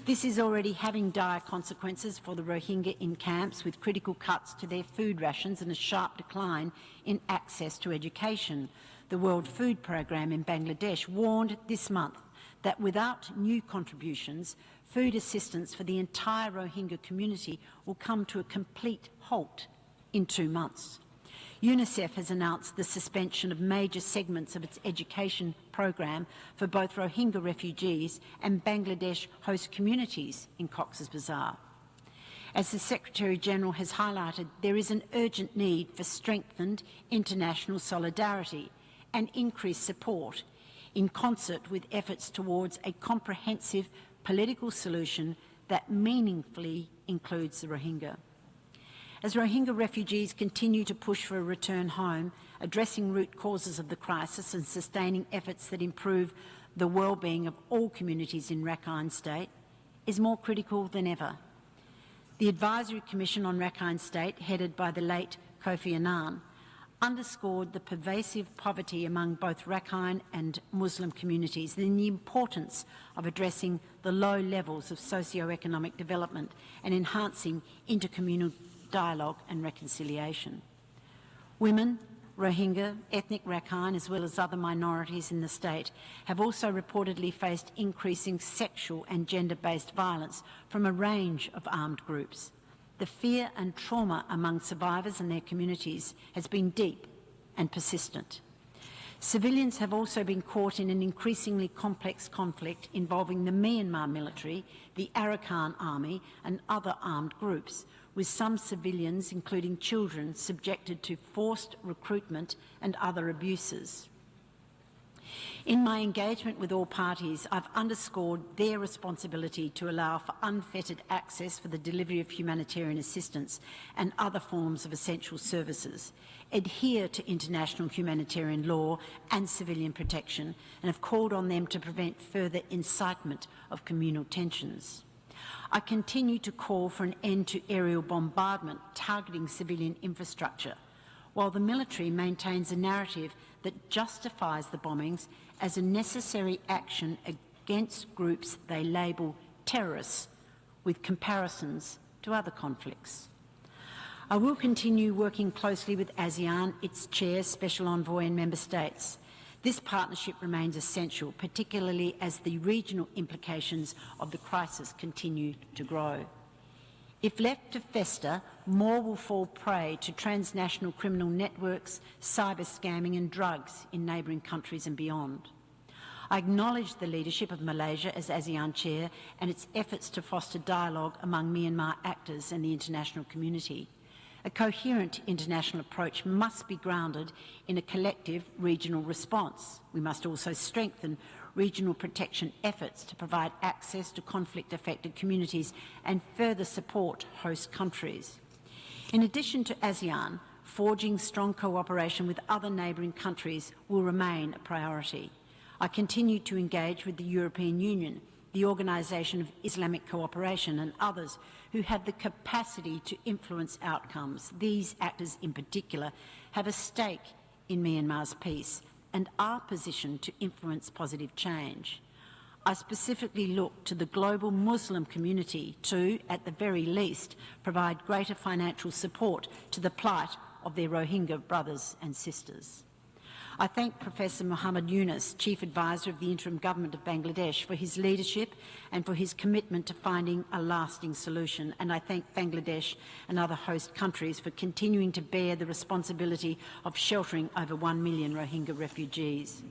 This is already having dire consequences for the Rohingya in camps, with critical cuts to their food rations and a sharp decline in access to education. The World Food Programme in Bangladesh warned this month that without new contributions, food assistance for the entire Rohingya community will come to a complete halt in 2 months. UNICEF has announced the suspension of major segments of its education program for both Rohingya refugees and Bangladesh host communities in Cox's Bazar. As the Secretary-General has highlighted, there is an urgent need for strengthened international solidarity and increased support in concert with efforts towards a comprehensive political solution that meaningfully includes the Rohingya. As Rohingya refugees continue to push for a return home, addressing root causes of the crisis and sustaining efforts that improve the well-being of all communities in Rakhine State is more critical than ever. The Advisory Commission on Rakhine State, headed by the late Kofi Annan, underscored the pervasive poverty among both Rakhine and Muslim communities and the importance of addressing the low levels of socio-economic development and enhancing intercommunal dialogue and reconciliation. Women, Rohingya, ethnic Rakhine, as well as other minorities in the state, have also reportedly faced increasing sexual and gender-based violence from a range of armed groups. The fear and trauma among survivors and their communities has been deep and persistent. Civilians have also been caught in an increasingly complex conflict involving the Myanmar military, the Arakan army and other armed groups, with some civilians, including children, subjected to forced recruitment and other abuses. In my engagement with all parties, I've underscored their responsibility to allow for unfettered access for the delivery of humanitarian assistance and other forms of essential services, adhere to international humanitarian law and civilian protection, and have called on them to prevent further incitement of communal tensions. I continue to call for an end to aerial bombardment targeting civilian infrastructure, while the military maintains a narrative that justifies the bombings as a necessary action against groups they label terrorists, with comparisons to other conflicts. I will continue working closely with ASEAN, its chair, Special Envoy and Member States. This partnership remains essential, particularly as the regional implications of the crisis continue to grow. If left to fester, more will fall prey to transnational criminal networks, cyber scamming and drugs in neighbouring countries and beyond. I acknowledge the leadership of Malaysia as ASEAN chair and its efforts to foster dialogue among Myanmar actors and the international community. A coherent international approach must be grounded in a collective regional response. We must also strengthen regional protection efforts to provide access to conflict-affected communities and further support host countries. In addition to ASEAN, forging strong cooperation with other neighbouring countries will remain a priority. I continue to engage with the European Union, the Organisation of Islamic Cooperation and others who have the capacity to influence outcomes. These actors in particular have a stake in Myanmar's peace and are positioned to influence positive change. I specifically look to the global Muslim community to, at the very least, provide greater financial support to the plight of their Rohingya brothers and sisters. I thank Professor Muhammad Yunus, Chief Advisor of the Interim Government of Bangladesh, for his leadership and for his commitment to finding a lasting solution. And I thank Bangladesh and other host countries for continuing to bear the responsibility of sheltering over 1 million Rohingya refugees.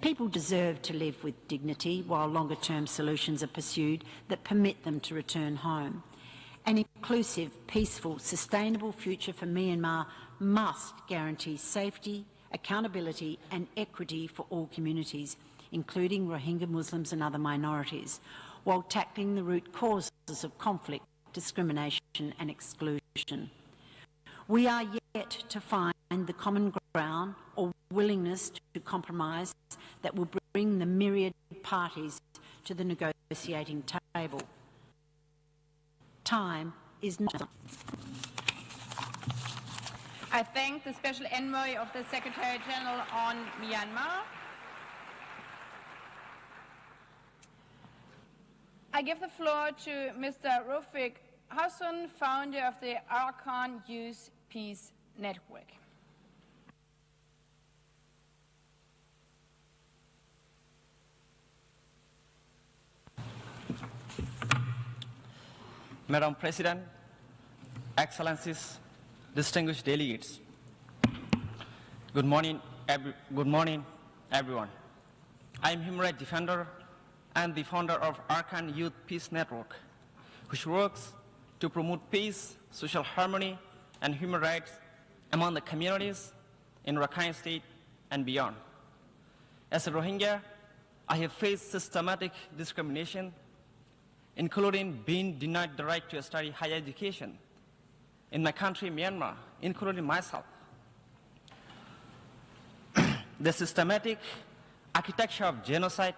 People deserve to live with dignity while longer-term solutions are pursued that permit them to return home. An inclusive, peaceful, sustainable future for Myanmar must guarantee safety, accountability and equity for all communities, including Rohingya Muslims and other minorities, while tackling the root causes of conflict, discrimination and exclusion. We are yet to find the common ground or willingness to compromise that will bring the myriad parties to the negotiating table. Time is not. I thank the Special Envoy of the Secretary General on Myanmar. I give the floor to Mr. Rafiq Hassan, founder of the Arakan Youth Peace Network. Madam President, Excellencies, distinguished delegates, good morning, everyone. I am human rights defender and the founder of Arakan Youth Peace Network, which works to promote peace, social harmony, and human rights among the communities in Rakhine State and beyond. As a Rohingya, I have faced systematic discrimination, including being denied the right to study higher education in my country, Myanmar, including myself. The systematic architecture of genocide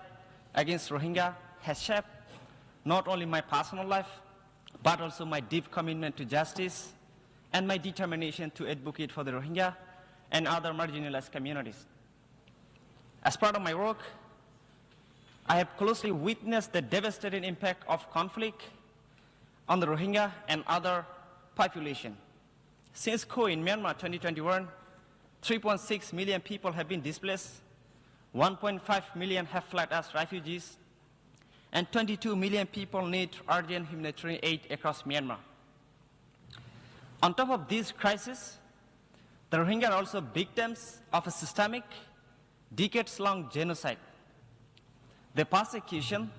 against Rohingya has shaped not only my personal life, but also my deep commitment to justice and my determination to advocate for the Rohingya and other marginalized communities. As part of my work, I have closely witnessed the devastating impact of conflict on the Rohingya and other population. Since coup in Myanmar 2021, 3.6 million people have been displaced, 1.5 million have fled as refugees, and 22 million people need urgent humanitarian aid across Myanmar. On top of these crises, the Rohingya are also victims of a systemic, decades-long genocide. The persecution,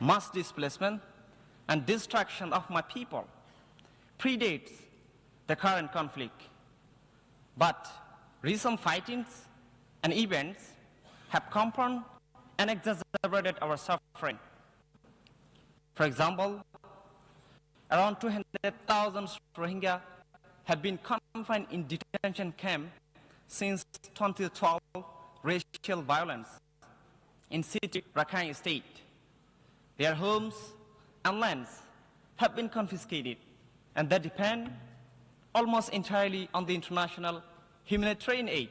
mass displacement, and destruction of my people predates the current conflict. But recent fightings and events have compounded and exacerbated our suffering. For example, around 200,000 Rohingya have been confined in detention camps since 2012 racial violence in city Rakhine State. Their homes and lands have been confiscated, and they depend almost entirely on the international humanitarian aid.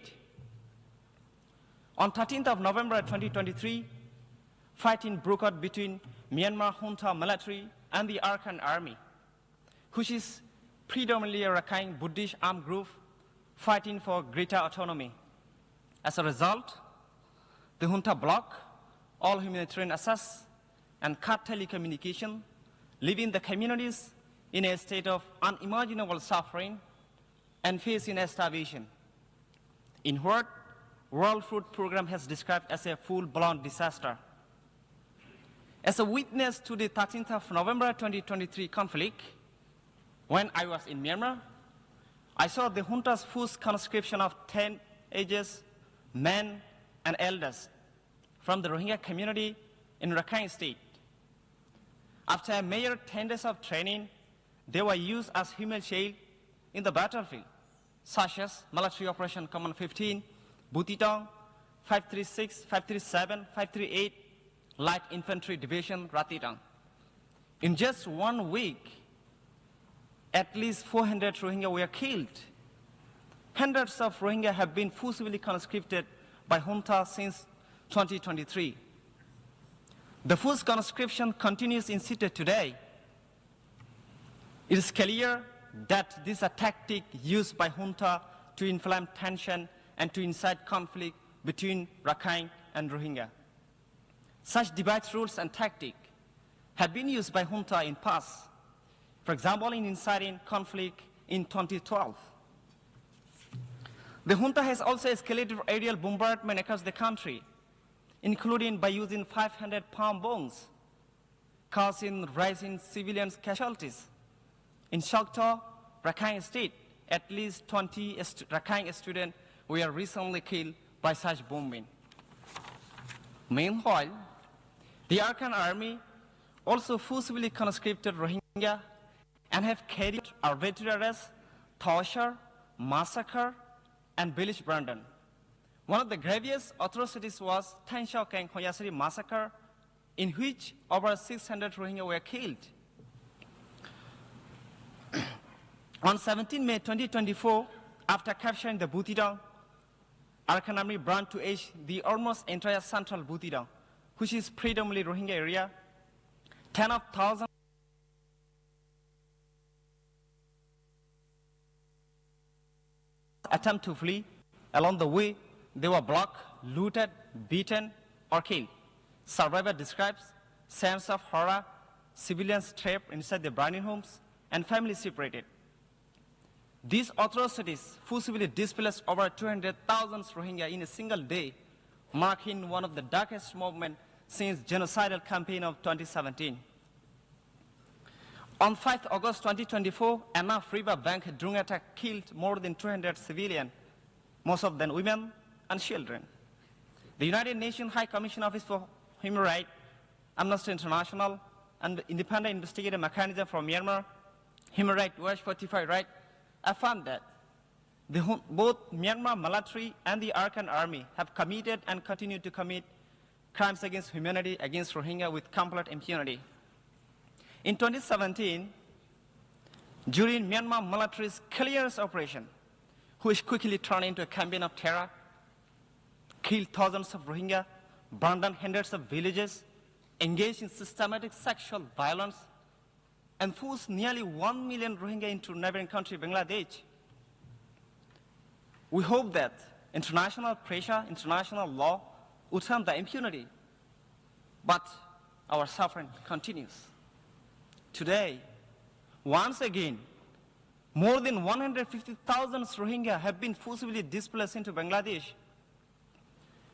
On 13th of November 2023, fighting broke out between Myanmar junta military and the Arakan army, which is predominantly a Rakhine Buddhist armed group fighting for greater autonomy. As a result, the junta blocked all humanitarian access and cut telecommunication, leaving the communities in a state of unimaginable suffering and facing starvation. In what World Food Programme has described as a full-blown disaster. As a witness to the 13th of November 2023 conflict, when I was in Myanmar, I saw the junta's forced conscription of 10 ages, men and elders from the Rohingya community in Rakhine State. After a mere 10 days of training, they were used as human shield in the battlefield, such as Military Operation Command 15, Butitong, 536, 537, 538, Light Infantry Division, Ratitang. In just 1 week, at least 400 Rohingya were killed. Hundreds of Rohingya have been forcibly conscripted by junta since 2023. The forced conscription continues in Sita today. It is clear that this is a tactic used by junta to inflame tension and to incite conflict between Rakhine and Rohingya. Such debate rules and tactics have been used by junta in past. For example, in inciting conflict in 2012. The junta has also escalated aerial bombardment across the country, including by using 500-pound bombs, causing rising civilian casualties. In Shokto, Rakhine State, at least 20 Rakhine students were recently killed by such bombing. Meanwhile, the Arakan army also forcibly conscripted Rohingya and have carried out arbitrary arrests, torture, massacre, and village burden. One of the gravest atrocities was Than Shau Keng Khoyasari massacre, in which over 600 Rohingya were killed. On 17 May 2024, after capturing the Butitong, Arakan army burned to ash the almost entire central Butitong, which is predominantly Rohingya area. 10,000 attempt to flee. Along the way, they were blocked, looted, beaten, or killed. Survivor describes scenes of horror, civilians trapped inside their burning homes, and families separated. These atrocities forcibly displaced over 200,000 Rohingya in a single day, marking one of the darkest moments since genocidal campaign of 2017. On 5 August 2024, Anaf River Bank drone attack killed more than 200 civilians, most of them women and children. The United Nations High Commission Office for Human Rights, Amnesty International, and the Independent Investigative Mechanism for Myanmar, Human Rights Watch 45 Right, affirmed that both Myanmar military and the Arakan army have committed and continue to commit crimes against humanity against Rohingya with complete impunity. In 2017, during Myanmar military's clearance operation, which quickly turned into a campaign of terror, killed thousands of Rohingya, burned down hundreds of villages, engaged in systematic sexual violence, and forced nearly 1 million Rohingya into neighboring country, Bangladesh. We hope that international pressure, international law would end the impunity, but our suffering continues. Today, once again, more than 150,000 Rohingya have been forcibly displaced into Bangladesh.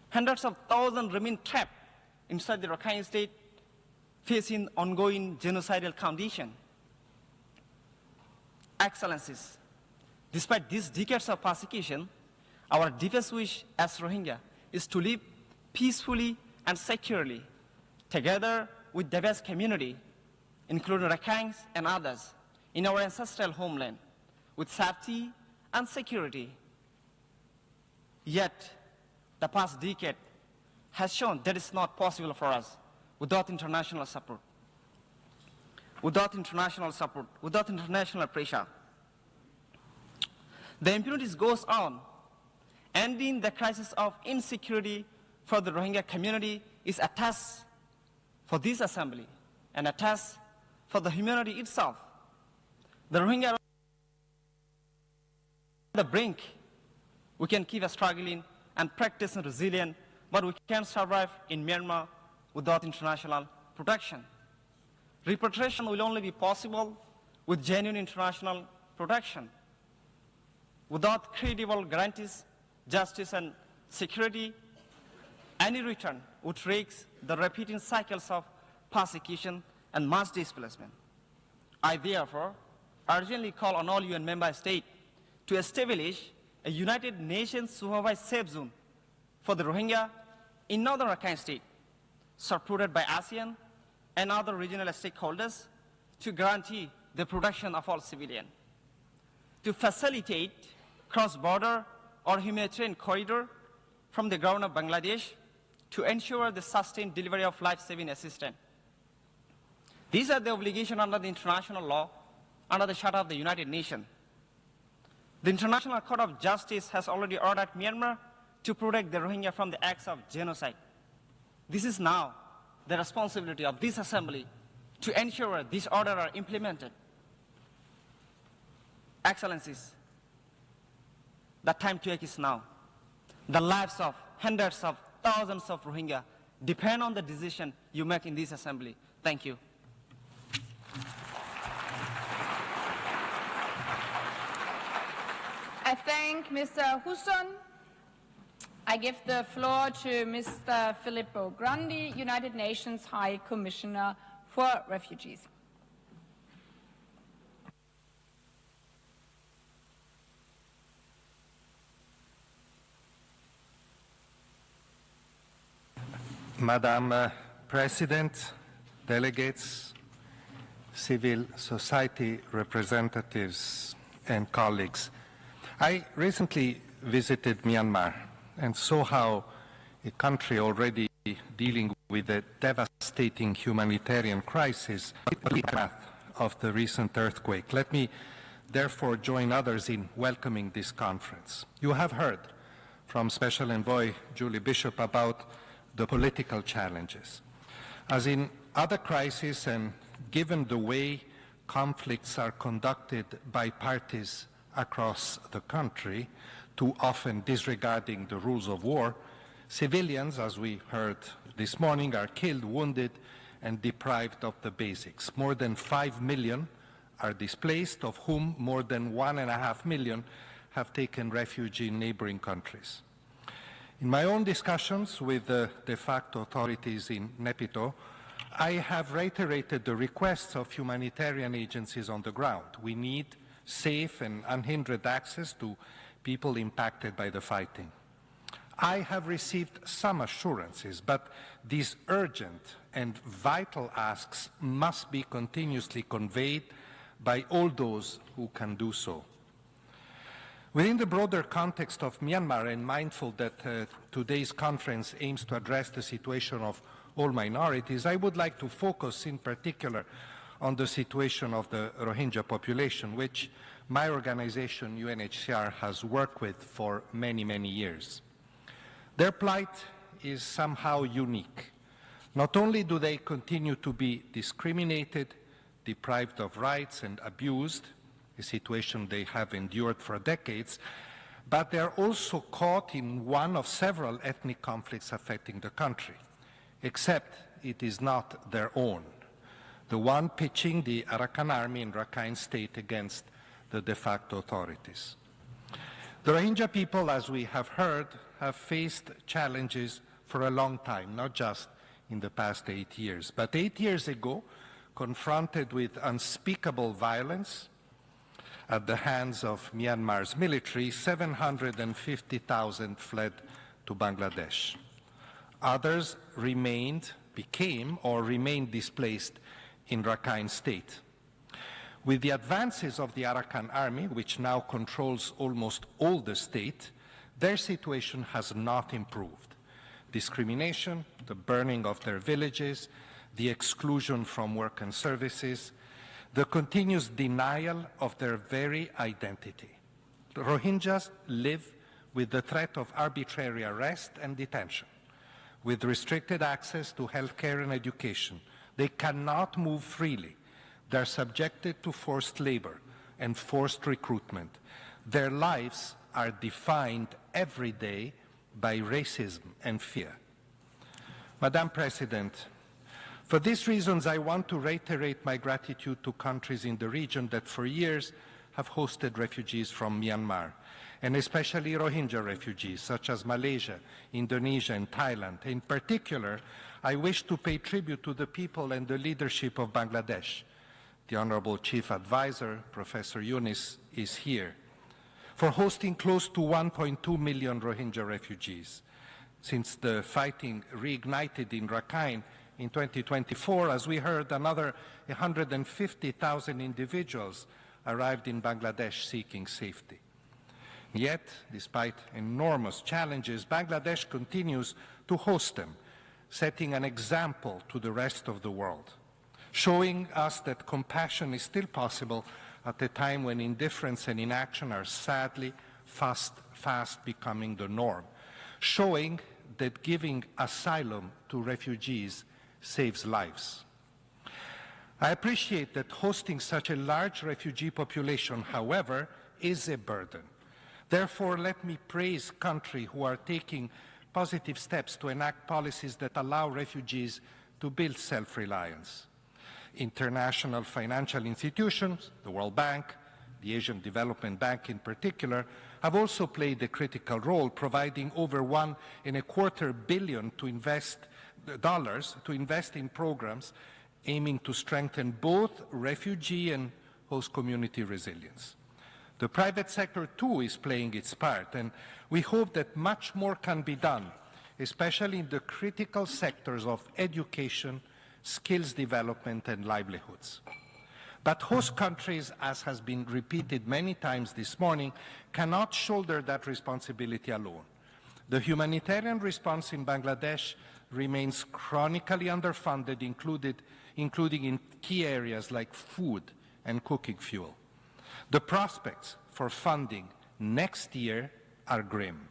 Hundreds of thousands remain trapped inside the Rakhine state, facing ongoing genocidal condition. Excellencies, despite these decades of persecution, our deepest wish as Rohingya is to live peacefully and securely, together with diverse community, including Rakhines and others, in our ancestral homeland, with safety and security. Yet, the past decade has shown that it's not possible for us without international support, without international pressure. The impunity goes on. Ending the crisis of insecurity for the Rohingya community is a task for this assembly and a task for the humanity itself. The Rohingya are on the brink. We can keep struggling and practicing resilience, but we can't survive in Myanmar without international protection. Repatriation will only be possible with genuine international protection. Without credible guarantees, justice and security, any return would risk the repeating cycles of persecution and mass displacement. I therefore urgently call on all UN member states to establish a United Nations supervised safe zone for the Rohingya in northern Rakhine state, supported by ASEAN and other regional stakeholders to guarantee the protection of all civilians, to facilitate cross-border or humanitarian corridor from the ground of Bangladesh to ensure the sustained delivery of life-saving assistance. These are the obligations under the international law, under the Charter of the United Nations. The International Court of Justice has already ordered Myanmar to protect the Rohingya from the acts of genocide. This is now the responsibility of this assembly to ensure these orders are implemented. Excellencies, the time to act is now. The lives of hundreds of thousands of Rohingya depend on the decision you make in this assembly. Thank you. I thank Mr. Husson. I give the floor to Mr. Filippo Grandi, United Nations High Commissioner for Refugees. Madam President, delegates, civil society representatives, and colleagues, I recently visited Myanmar and saw how a country already dealing with a devastating humanitarian crisis in the aftermath of the recent earthquake. Let me therefore join others in welcoming this conference. You have heard from Special Envoy Julie Bishop about the political challenges. As in other crises, and given the way conflicts are conducted by parties across the country, too often disregarding the rules of war, civilians, as we heard this morning, are killed, wounded, and deprived of the basics. More than 5 million are displaced, of whom more than 1.5 million have taken refuge in neighboring countries. In my own discussions with the de facto authorities in Naypyidaw, I have reiterated the requests of humanitarian agencies on the ground. We need safe and unhindered access to people impacted by the fighting. I have received some assurances, but these urgent and vital asks must be continuously conveyed by all those who can do so. Within the broader context of Myanmar, and mindful that today's conference aims to address the situation of all minorities, I would like to focus in particular on the situation of the Rohingya population, which my organization, UNHCR, has worked with for many, many years. Their plight is somehow unique. Not only do they continue to be discriminated, deprived of rights and abused, a situation they have endured for decades, but they are also caught in one of several ethnic conflicts affecting the country, except it is not their own, the one pitching the Arakan army in Rakhine State against the de facto authorities. The Rohingya people, as we have heard, have faced challenges for a long time, not just in the past 8 years. But 8 years ago, confronted with unspeakable violence at the hands of Myanmar's military, 750,000 fled to Bangladesh. Others became displaced in Rakhine State. With the advances of the Arakan army, which now controls almost all the state, their situation has not improved. Discrimination, the burning of their villages, the exclusion from work and services, the continuous denial of their very identity. The Rohingyas live with the threat of arbitrary arrest and detention, with restricted access to healthcare and education. They cannot move freely. They're subjected to forced labor and forced recruitment. Their lives are defined every day by racism and fear. Madam President, for these reasons, I want to reiterate my gratitude to countries in the region that for years have hosted refugees from Myanmar, and especially Rohingya refugees, such as Malaysia, Indonesia, and Thailand. In particular, I wish to pay tribute to the people and the leadership of Bangladesh. The Honorable Chief Advisor, Professor Yunus, is here, for hosting close to 1.2 million Rohingya refugees. Since the fighting reignited in Rakhine in 2024, as we heard, another 150,000 individuals arrived in Bangladesh seeking safety. Yet, despite enormous challenges, Bangladesh continues to host them, setting an example to the rest of the world, showing us that compassion is still possible at a time when indifference and inaction are sadly fast becoming the norm, showing that giving asylum to refugees saves lives. I appreciate that hosting such a large refugee population, however, is a burden. Therefore, let me praise countries who are taking positive steps to enact policies that allow refugees to build self-reliance. International financial institutions, the World Bank, the Asian Development Bank in particular, have also played a critical role, providing over $1.25 billion to invest in programs aiming to strengthen both refugee and host community resilience. The private sector, too, is playing its part, and we hope that much more can be done, especially in the critical sectors of education, skills development, and livelihoods. But host countries, as has been repeated many times this morning, cannot shoulder that responsibility alone. The humanitarian response in Bangladesh remains chronically underfunded, including in key areas like food and cooking fuel. The prospects for funding next year are grim.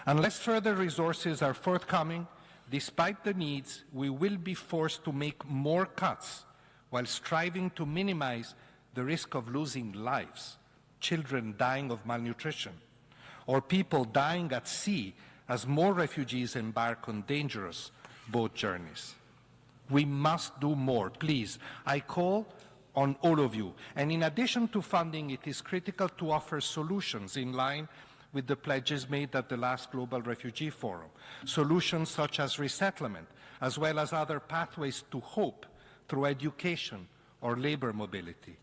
Unless further resources are forthcoming, despite the needs, we will be forced to make more cuts while striving to minimize the risk of losing lives, children dying of malnutrition, or people dying at sea as more refugees embark on dangerous boat journeys. We must do more. Please, I call on all of you. And in addition to funding, it is critical to offer solutions in line with the pledges made at the last Global Refugee Forum. Solutions such as resettlement, as well as other pathways to hope through education or labor mobility.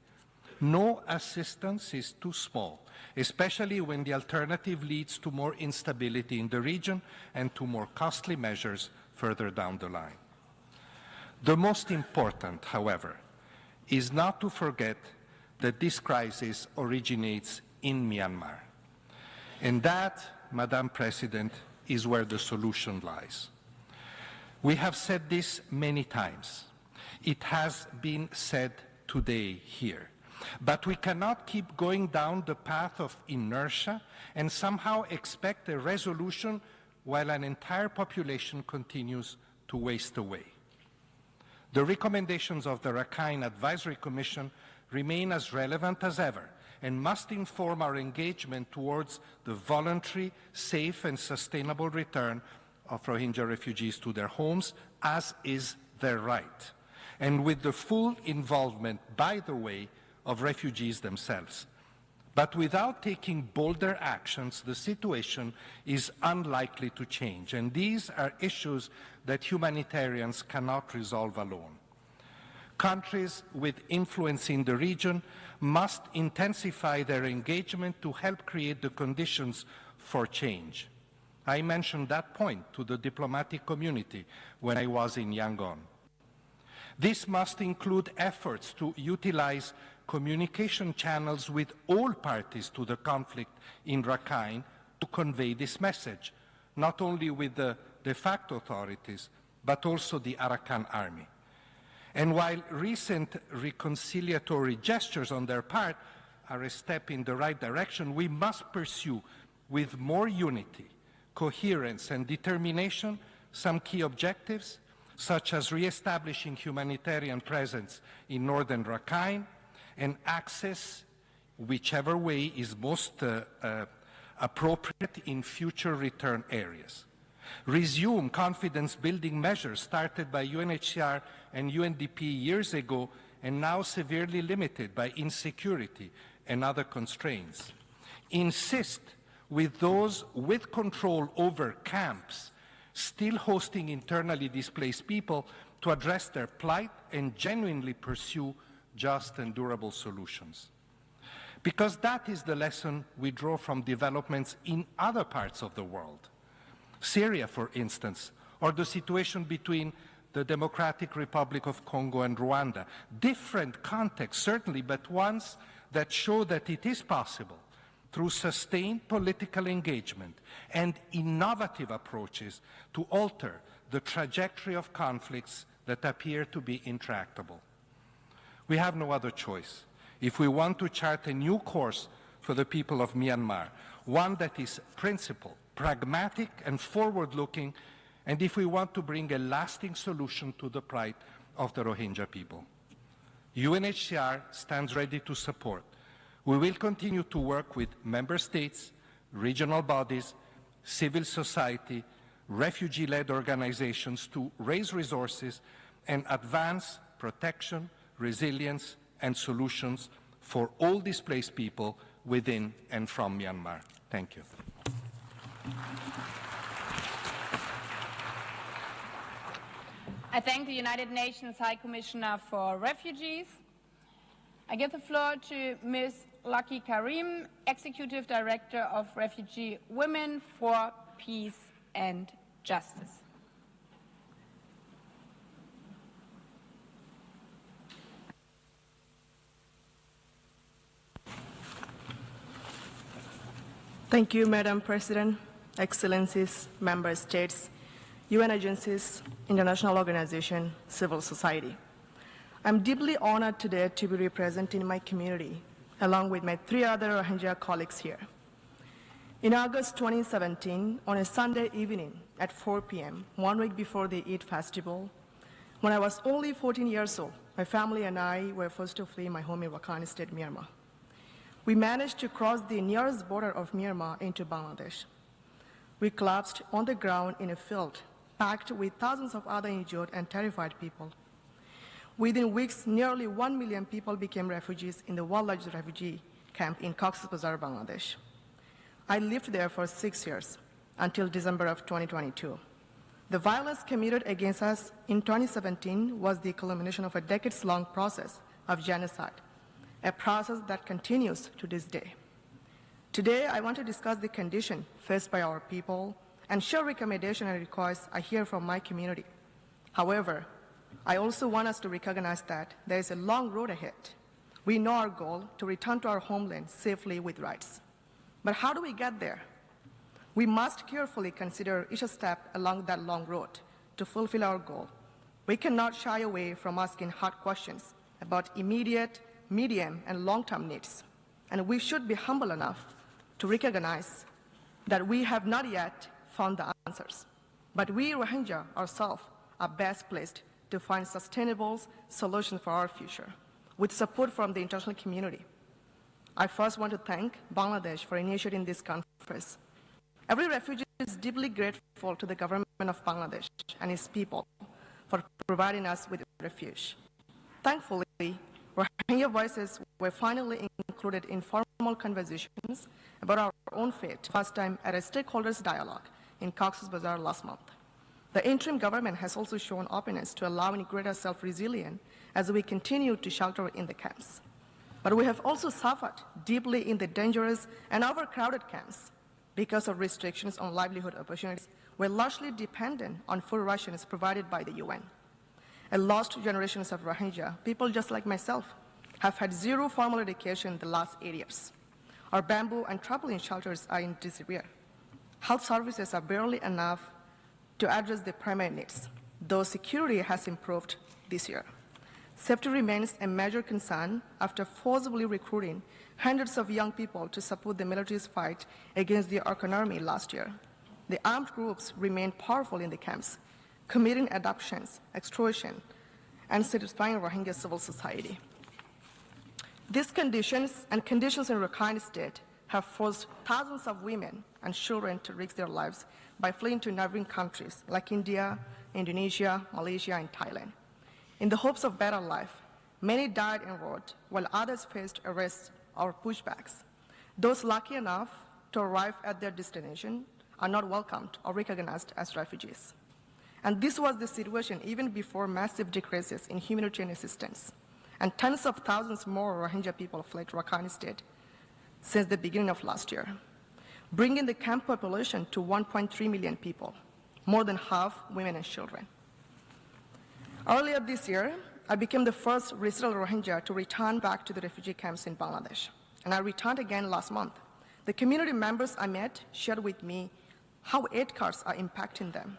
No assistance is too small, especially when the alternative leads to more instability in the region and to more costly measures further down the line. The most important, however, is not to forget that this crisis originates in Myanmar. And that, Madam President, is where the solution lies. We have said this many times. It has been said today here. But we cannot keep going down the path of inertia and somehow expect a resolution while an entire population continues to waste away. The recommendations of the Rakhine Advisory Commission remain as relevant as ever and must inform our engagement towards the voluntary, safe and sustainable return of Rohingya refugees to their homes, as is their right, and with the full involvement, by the way, of refugees themselves. But without taking bolder actions, the situation is unlikely to change, and these are issues that humanitarians cannot resolve alone. Countries with influence in the region must intensify their engagement to help create the conditions for change. I mentioned that point to the diplomatic community when I was in Yangon. This must include efforts to utilize communication channels with all parties to the conflict in Rakhine to convey this message, not only with the de facto authorities, but also the Arakan army. And while recent reconciliatory gestures on their part are a step in the right direction, we must pursue with more unity, coherence and determination some key objectives, such as re-establishing humanitarian presence in northern Rakhine and access, whichever way is most appropriate in future return areas. Resume confidence-building measures started by UNHCR and UNDP years ago and now severely limited by insecurity and other constraints. Insist with those with control over camps still hosting internally displaced people to address their plight and genuinely pursue just and durable solutions. Because that is the lesson we draw from developments in other parts of the world. Syria, for instance, or the situation between the Democratic Republic of Congo and Rwanda. Different contexts, certainly, but ones that show that it is possible through sustained political engagement and innovative approaches to alter the trajectory of conflicts that appear to be intractable. We have no other choice if we want to chart a new course for the people of Myanmar, one that is principled, pragmatic and forward-looking, and if we want to bring a lasting solution to the plight of the Rohingya people. UNHCR stands ready to support. We will continue to work with member states, regional bodies, civil society, refugee-led organizations to raise resources and advance protection, resilience, and solutions for all displaced people within and from Myanmar. Thank you. I thank the United Nations High Commissioner for Refugees. I give the floor to Ms. Lucky Karim, Executive Director of Refugee Women for Peace and Justice. Thank you, Madam President, Excellencies, Member States, UN agencies, international organizations, civil society. I'm deeply honored today to be representing my community, along with my 3 other Rohingya colleagues here. In August 2017, on a Sunday evening at 4 p.m., 1 week before the Eid festival, when I was only 14 years old, my family and I were forced to flee my home in Rakhine State, Myanmar. We managed to cross the nearest border of Myanmar into Bangladesh. We collapsed on the ground in a field packed with thousands of other injured and terrified people. Within weeks, nearly 1 million people became refugees in the world-largest refugee camp in Cox's Bazar, Bangladesh. I lived there for 6 years, until December of 2022. The violence committed against us in 2017 was the culmination of a decades-long process of genocide, a process that continues to this day. Today, I want to discuss the condition faced by our people and share recommendations and requests I hear from my community. However, I also want us to recognize that there is a long road ahead. We know our goal to return to our homeland safely with rights. But how do we get there? We must carefully consider each step along that long road to fulfill our goal, We cannot shy away from asking hard questions about immediate, medium, and long-term needs. And we should be humble enough to recognize that we have not yet found the answers. But we Rohingya ourselves are best placed to find sustainable solutions for our future, with support from the international community. I first want to thank Bangladesh for initiating this conference. Every refugee is deeply grateful to the government of Bangladesh and its people for providing us with refuge. Thankfully, Rohingya voices were finally included in formal conversations about our own fate, first time at a stakeholders dialogue in Cox's Bazar last month. The interim government has also shown openness to allowing greater self-resilience as we continue to shelter in the camps. But we have also suffered deeply in the dangerous and overcrowded camps because of restrictions on livelihood opportunities. We're largely dependent on food rations provided by the UN. And lost generations of Rohingya, people just like myself, have had zero formal education in the last 8 years. Our bamboo and trampoline shelters are in disrepair. Health services are barely enough to address the primary needs, though security has improved this year. Safety remains a major concern after forcibly recruiting hundreds of young people to support the military's fight against the Arkan army last year. The armed groups remain powerful in the camps, committing adoptions, extortion, and satisfying Rohingya civil society. These conditions and conditions in Rakhine State have forced thousands of women and children to risk their lives by fleeing to neighboring countries like India, Indonesia, Malaysia, and Thailand. In the hopes of better life, many died en route, while others faced arrests or pushbacks. Those lucky enough to arrive at their destination are not welcomed or recognized as refugees. And this was the situation even before massive decreases in humanitarian assistance. And tens of thousands more Rohingya people fled Rakhine State since the beginning of last year, bringing the camp population to 1.3 million people, more than half women and children. Earlier this year, I became the first resettled Rohingya to return back to the refugee camps in Bangladesh, and I returned again last month. The community members I met shared with me how aid cards are impacting them.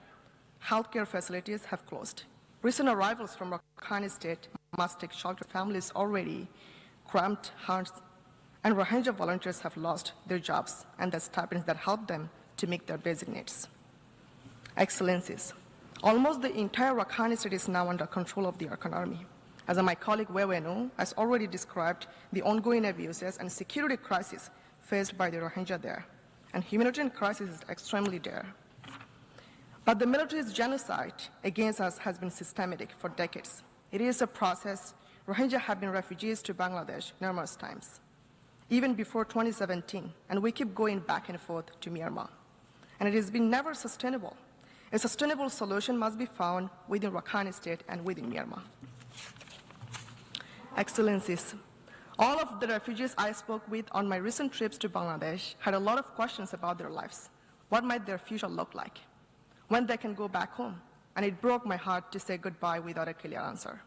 Healthcare facilities have closed. Recent arrivals from Rakhine State must take shelter. Families already cramped hands, and Rohingya volunteers have lost their jobs and the stipends that help them to meet their basic needs. Excellencies, almost the entire Rakhine State is now under control of the Arkan army. As my colleague Wewenu has already described the ongoing abuses and security crisis faced by the Rohingya there, and humanitarian crisis is extremely dire. But the military's genocide against us has been systematic for decades. It is a process. Rohingya have been refugees to Bangladesh numerous times, even before 2017, and we keep going back and forth to Myanmar. And it has been never sustainable. A sustainable solution must be found within Rakhine State and within Myanmar. Excellencies, all of the refugees I spoke with on my recent trips to Bangladesh had a lot of questions about their lives. What might their future look like? When they can go back home? And it broke my heart to say goodbye without a clear answer.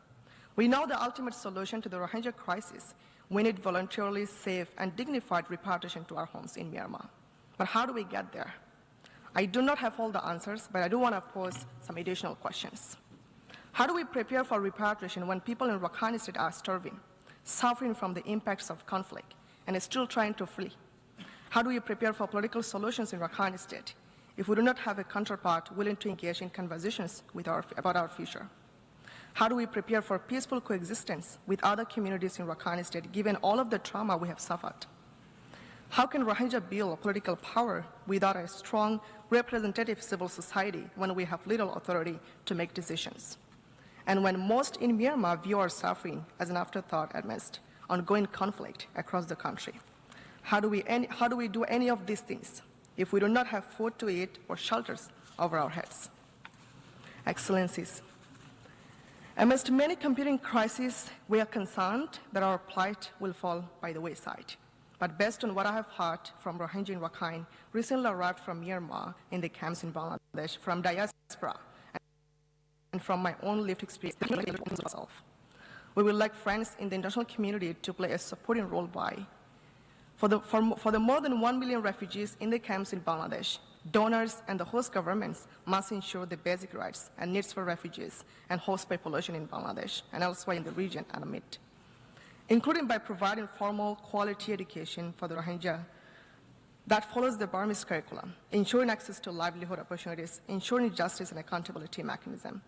We know the ultimate solution to the Rohingya crisis. We need voluntarily safe and dignified repatriation to our homes in Myanmar. But how do we get there? I do not have all the answers, but I do want to pose some additional questions. How do we prepare for repatriation when people in Rakhine State are starving, suffering from the impacts of conflict, and still trying to flee? How do we prepare for political solutions in Rakhine State if we do not have a counterpart willing to engage in conversations about our future? How do we prepare for peaceful coexistence with other communities in Rakhine State, given all of the trauma we have suffered? How can Rohingya build political power without a strong representative civil society when we have little authority to make decisions? And when most in Myanmar view our suffering as an afterthought amidst ongoing conflict across the country? How do we do any of these things if we do not have food to eat or shelters over our heads? Excellencies, amidst many competing crises, we are concerned that our plight will fall by the wayside. But based on what I have heard from Rohingya in Rakhine, recently arrived from Myanmar in the camps in Bangladesh, from diaspora, and from my own lived experience, we would like friends in the international community to play a supporting role for the more than 1 million refugees in the camps in Bangladesh. Donors and the host governments must ensure the basic rights and needs for refugees and host population in Bangladesh and elsewhere in the region are met, including by providing formal quality education for the Rohingya that follows the Burmese curriculum, ensuring access to livelihood opportunities, ensuring justice and accountability mechanism,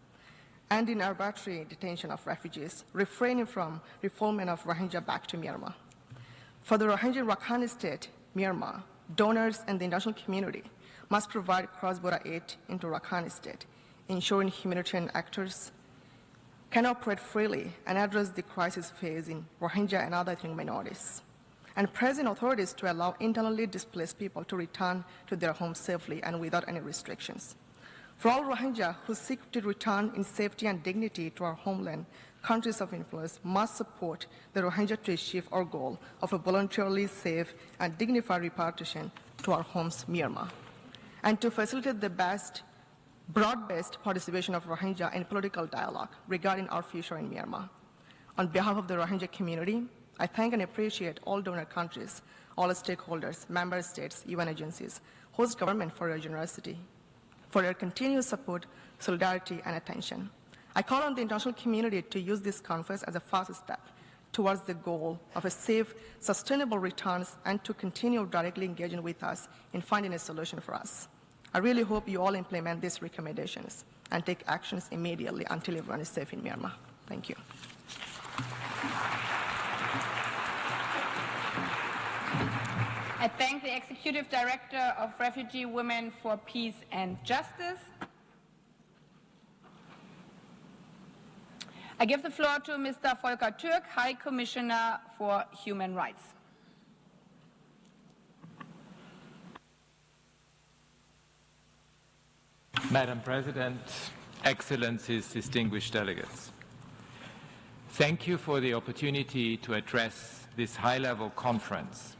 and in arbitrary detention of refugees, refraining from refoulement of Rohingya back to Myanmar. For the Rohingya in Rakhine State, Myanmar, donors and the international community must provide cross-border aid into Rakhine State, ensuring humanitarian actors can operate freely and address the crisis facing Rohingya and other ethnic minorities, and pressing authorities to allow internally displaced people to return to their homes safely and without any restrictions. For all Rohingya who seek to return in safety and dignity to our homeland, countries of influence must support the Rohingya to achieve our goal of a voluntarily safe and dignified repatriation to our homes, Myanmar, and to facilitate the broad-based participation of Rohingya in political dialogue regarding our future in Myanmar. On behalf of the Rohingya community, I thank and appreciate all donor countries, all stakeholders, member states, UN agencies, host government for your generosity, for your continued support, solidarity, and attention. I call on the international community to use this conference as a first step towards the goal of a safe, sustainable returns and to continue directly engaging with us in finding a solution for us. I really hope you all implement these recommendations and take actions immediately until everyone is safe in Myanmar. Thank you. I thank the Executive Director of Refugee Women for Peace and Justice. I give the floor to Mr. Volker Türk, High Commissioner for Human Rights. Madam President, Excellencies, distinguished delegates. Thank you for the opportunity to address this high-level conference.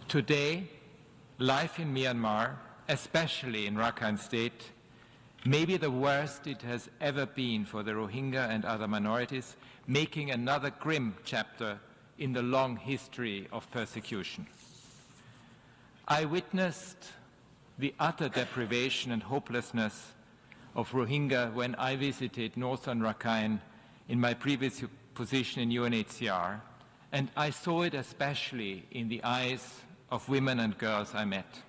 Today, life in Myanmar, especially in Rakhine State, may be the worst it has ever been for the Rohingya and other minorities, making another grim chapter in the long history of persecution. I witnessed the utter deprivation and hopelessness of Rohingya when I visited northern Rakhine in my previous position in UNHCR, and I saw it especially in the eyes of women and girls I met.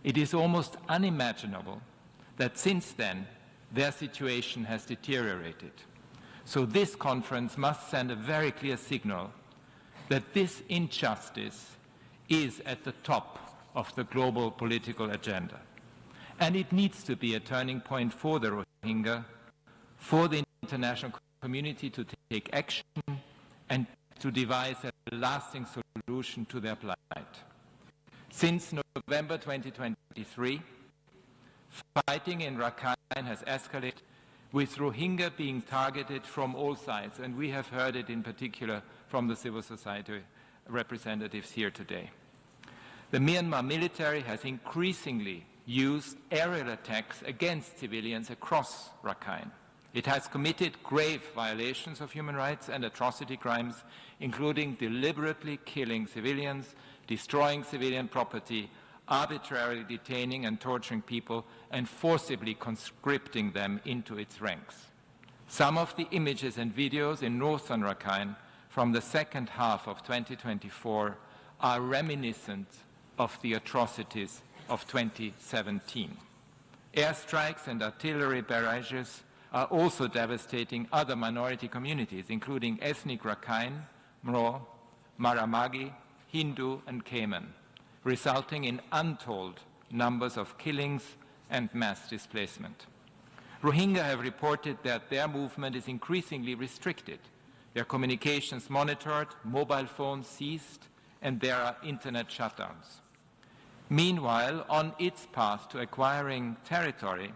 It is almost unimaginable that since then their situation has deteriorated. So this conference must send a very clear signal that this injustice is at the top of the global political agenda. And it needs to be a turning point for the Rohingya, for the international community to take action and to devise a lasting solution to their plight. Since November 2023, fighting in Rakhine has escalated, with Rohingya being targeted from all sides, and we have heard it in particular from the civil society representatives here today. The Myanmar military has increasingly used aerial attacks against civilians across Rakhine. It has committed grave violations of human rights and atrocity crimes, including deliberately killing civilians, destroying civilian property, arbitrarily detaining and torturing people, and forcibly conscripting them into its ranks. Some of the images and videos in northern Rakhine from the second half of 2024 are reminiscent of the atrocities of 2017. Airstrikes and artillery barrages are also devastating other minority communities, including ethnic Rakhine, Mro, Maramagi, Hindu, and Cayman, resulting in untold numbers of killings and mass displacement. Rohingya have reported that their movement is increasingly restricted, their communications monitored, mobile phones seized, and there are internet shutdowns. Meanwhile, on its path to acquiring territory,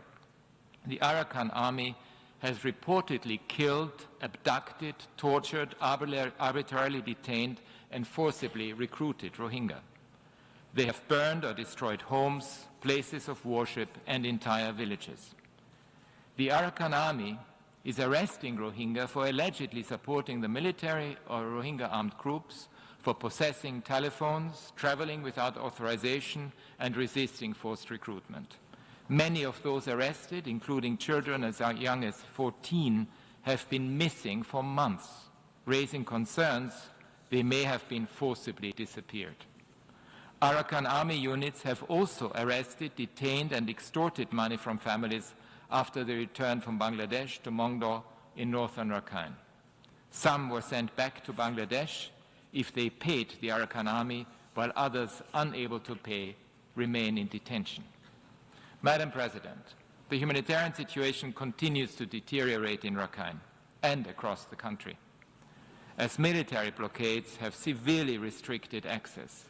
the Arakan army has reportedly killed, abducted, tortured, arbitrarily detained, and forcibly recruited Rohingya. They have burned or destroyed homes, places of worship, and entire villages. The Arakan army is arresting Rohingya for allegedly supporting the military or Rohingya armed groups, for possessing telephones, traveling without authorization, and resisting forced recruitment. Many of those arrested, including children as young as 14, have been missing for months, raising concerns they may have been forcibly disappeared. Arakan army units have also arrested, detained, and extorted money from families after the return from Bangladesh to Mongdo in northern Rakhine. Some were sent back to Bangladesh if they paid the Arakan army, while others, unable to pay, remain in detention. Madam President, the humanitarian situation continues to deteriorate in Rakhine and across the country, as military blockades have severely restricted access.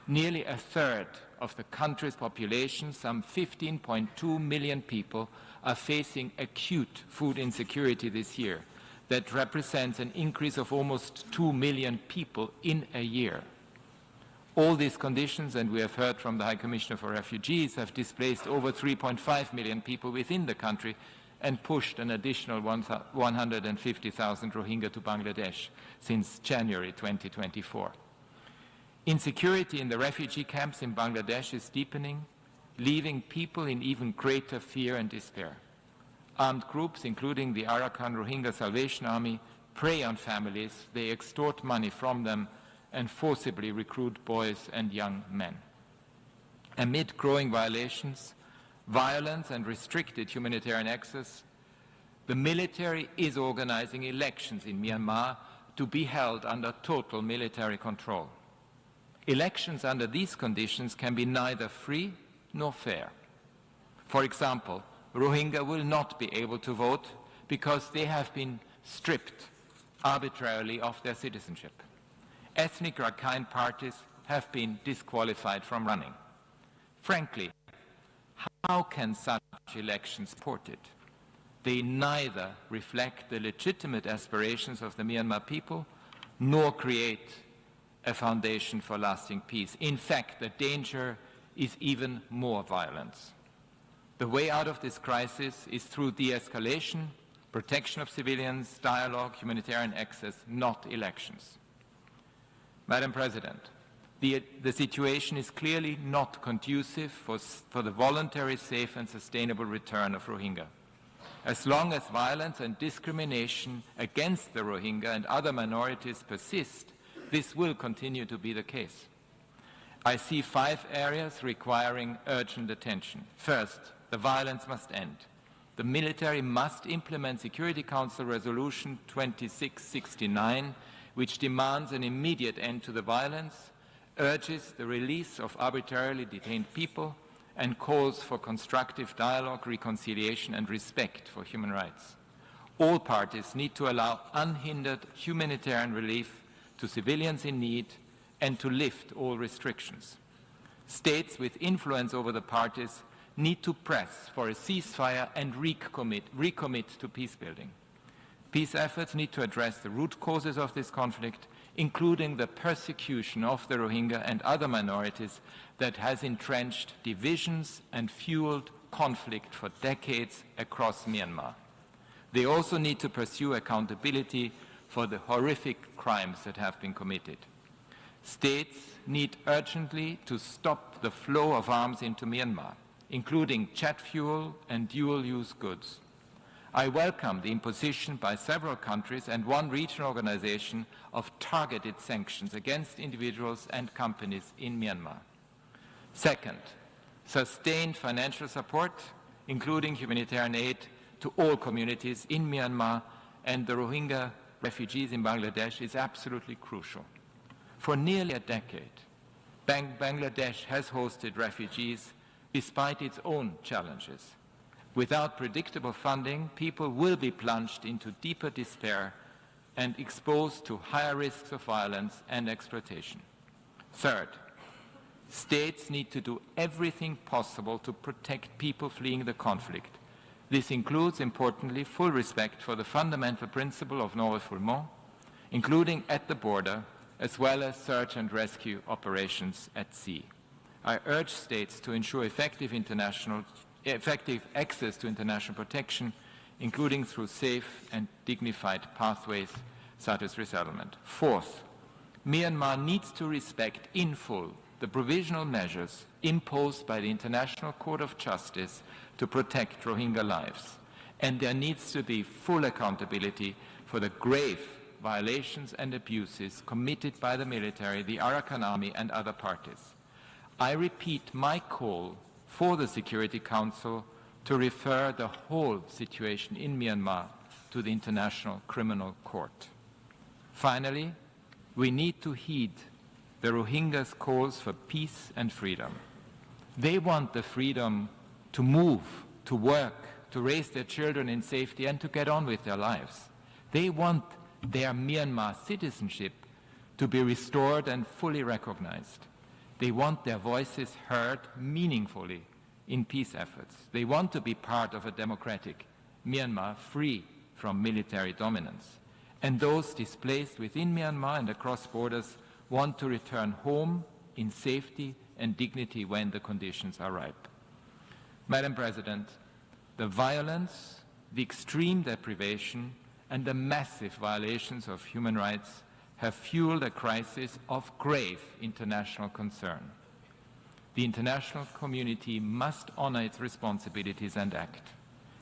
Nearly a third of the country's population, some 15.2 million people, are facing acute food insecurity this year. That represents an increase of almost 2 million people in a year. All these conditions, and we have heard from the High Commissioner for Refugees, have displaced over 3.5 million people within the country and pushed an additional 150,000 Rohingya to Bangladesh since January 2024. Insecurity in the refugee camps in Bangladesh is deepening, leaving people in even greater fear and despair. Armed groups, including the Arakan Rohingya Salvation Army, prey on families, they extort money from them, and forcibly recruit boys and young men. Amid growing violations, violence, and restricted humanitarian access, the military is organizing elections in Myanmar to be held under total military control. Elections under these conditions can be neither free nor fair. For example, Rohingya will not be able to vote because they have been stripped arbitrarily of their citizenship. Ethnic Rakhine parties have been disqualified from running. Frankly, how can such elections support it? They neither reflect the legitimate aspirations of the Myanmar people nor create a foundation for lasting peace. In fact, the danger is even more violence. The way out of this crisis is through de-escalation, protection of civilians, dialogue, humanitarian access, not elections. Madam President, the situation is clearly not conducive for the voluntary, safe and sustainable return of Rohingya. As long as violence and discrimination against the Rohingya and other minorities persist, this will continue to be the case. I see 5 areas requiring urgent attention. First, the violence must end. The military must implement Security Council Resolution 2669, which demands an immediate end to the violence, urges the release of arbitrarily detained people, and calls for constructive dialogue, reconciliation, and respect for human rights. All parties need to allow unhindered humanitarian relief to civilians in need and to lift all restrictions. States with influence over the parties need to press for a ceasefire and recommit to peacebuilding. Peace efforts need to address the root causes of this conflict, including the persecution of the Rohingya and other minorities that has entrenched divisions and fueled conflict for decades across Myanmar. They also need to pursue accountability for the horrific crimes that have been committed. States need urgently to stop the flow of arms into Myanmar, including jet fuel and dual-use goods. I welcome the imposition by several countries and one regional organization of targeted sanctions against individuals and companies in Myanmar. Second, sustained financial support, including humanitarian aid, to all communities in Myanmar and the Rohingya refugees in Bangladesh is absolutely crucial. For nearly a decade, Bangladesh has hosted refugees despite its own challenges. Without predictable funding, people will be plunged into deeper despair and exposed to higher risks of violence and exploitation. Third, states need to do everything possible to protect people fleeing the conflict. This includes, importantly, full respect for the fundamental principle of non-refoulement, including at the border, as well as search and rescue operations at sea. I urge states to ensure effective access to international protection, including through safe and dignified pathways such as resettlement. Fourth, Myanmar needs to respect in full the provisional measures imposed by the International Court of Justice to protect Rohingya lives. And there needs to be full accountability for the grave violations and abuses committed by the military, the Arakan Army, and other parties. I repeat my call for the Security Council to refer the whole situation in Myanmar to the International Criminal Court. Finally, we need to heed the Rohingyas' calls for peace and freedom. They want the freedom to move, to work, to raise their children in safety and to get on with their lives. They want their Myanmar citizenship to be restored and fully recognized. They want their voices heard meaningfully in peace efforts. They want to be part of a democratic Myanmar free from military dominance. And those displaced within Myanmar and across borders want to return home in safety and dignity when the conditions are ripe. Madam President, the violence, the extreme deprivation, and the massive violations of human rights have fueled a crisis of grave international concern. The international community must honor its responsibilities and act.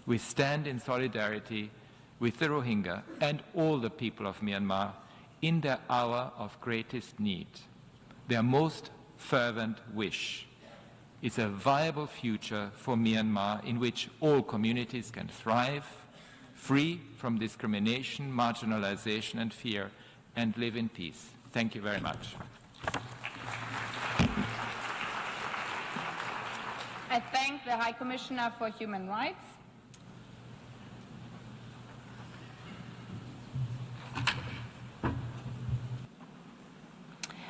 We stand in solidarity with the Rohingya and all the people of Myanmar in their hour of greatest need. Their most fervent wish is a viable future for Myanmar in which all communities can thrive, free from discrimination, marginalization, and fear, and live in peace. Thank you very much. I thank the High Commissioner for Human Rights.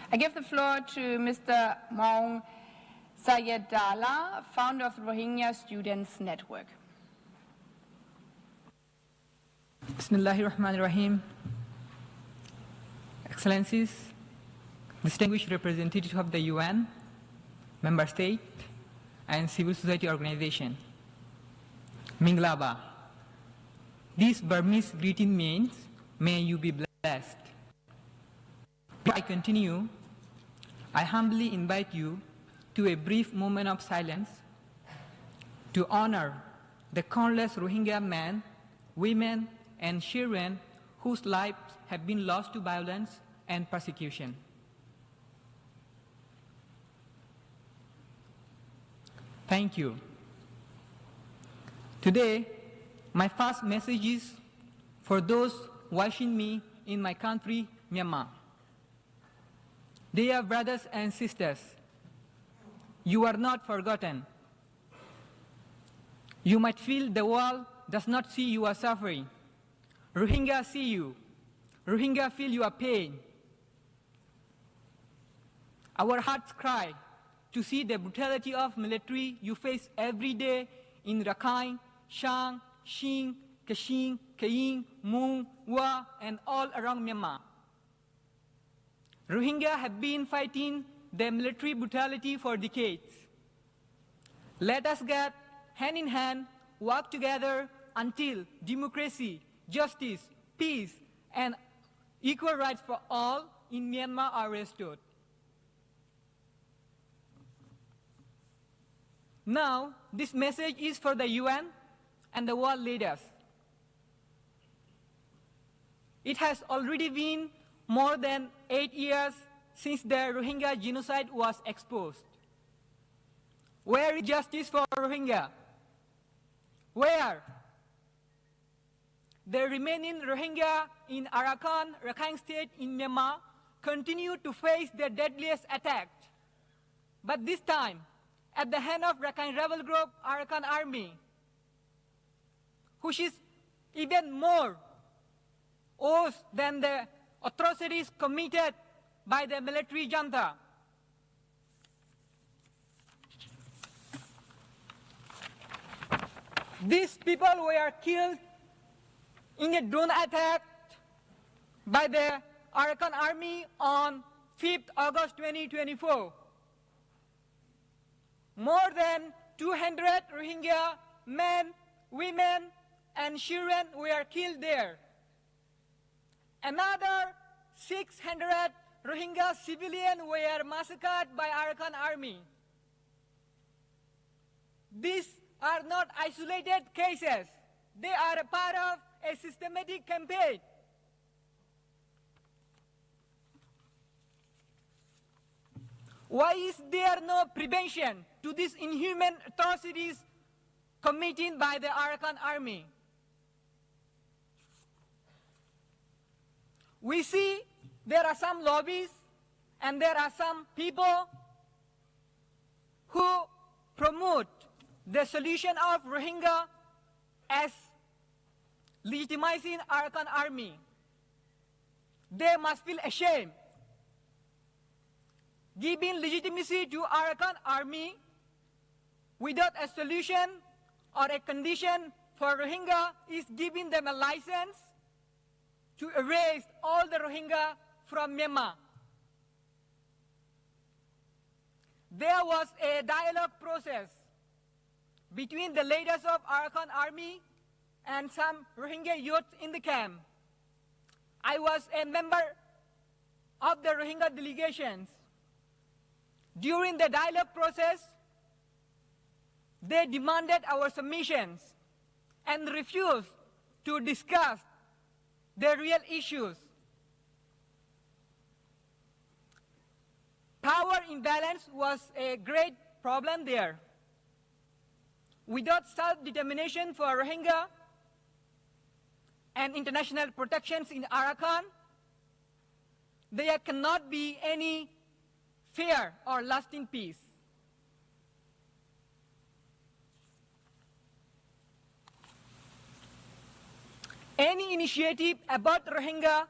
I give the floor to Mr. Maung Sayedala, founder of the Rohingya Students Network. Bismillahirrahmanirrahim. Excellencies, distinguished representatives of the UN, member state, and civil society organization. Minglaba. This Burmese greeting means, may you be blessed. Before I continue, I humbly invite you to a brief moment of silence to honor the countless Rohingya men, women, and children whose lives have been lost to violence and persecution. Thank you. Today, my first message is for those watching me in my country, Myanmar. Dear brothers and sisters, you are not forgotten. You might feel the world does not see you are suffering. Rohingya see you. Rohingya feel your pain. Our hearts cry to see the brutality of military you face every day in Rakhine, Shang, Shin, Kachin, Kayin, Mung, Wa, and all around Myanmar. Rohingya have been fighting the military brutality for decades. Let us get hand in hand, work together until democracy, justice, peace, and equal rights for all in Myanmar are restored. Now, this message is for the UN and the world leaders. It has already been more than 8 years since the Rohingya genocide was exposed. Where is justice for Rohingya? Where? The remaining Rohingya in Arakan, Rakhine State in Myanmar continue to face the deadliest attack. But this time, at the hand of Rakhine rebel group Arakan Army, which is even more worse than the atrocities committed by the military junta. These people were killed in a drone attack by the Arakan Army on 5th August 2024. More than 200 Rohingya men, women, and children were killed there. Another 600 Rohingya civilians were massacred by Arakan army. These are not isolated cases. They are a part of a systematic campaign. Why is there no prevention to these inhuman atrocities committed by the Arakan army? We see there are some lobbies and there are some people who promote the solution of Rohingya as legitimizing Arakan army. They must feel ashamed. Giving legitimacy to Arakan army without a solution or a condition for Rohingya is giving them a license to erase all the Rohingya from Myanmar. There was a dialogue process between the leaders of Arakan army and some Rohingya youth in the camp. I was a member of the Rohingya delegations. During the dialogue process, they demanded our submissions and refused to discuss the real issues. Power imbalance was a great problem there. Without self-determination for Rohingya and international protections in Arakan, there cannot be any fair or lasting peace. Any initiative about Rohingya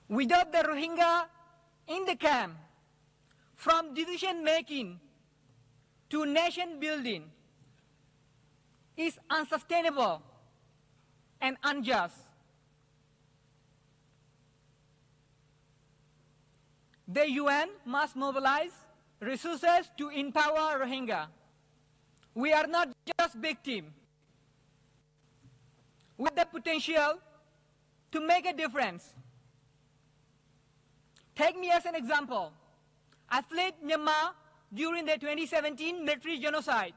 without the Rohingya in the camp, from decision making to nation building, is unsustainable and unjust. The UN must mobilize resources to empower Rohingya. We are not just victims. With the potential to make a difference. Take me as an example. I fled Myanmar during the 2017 military genocide,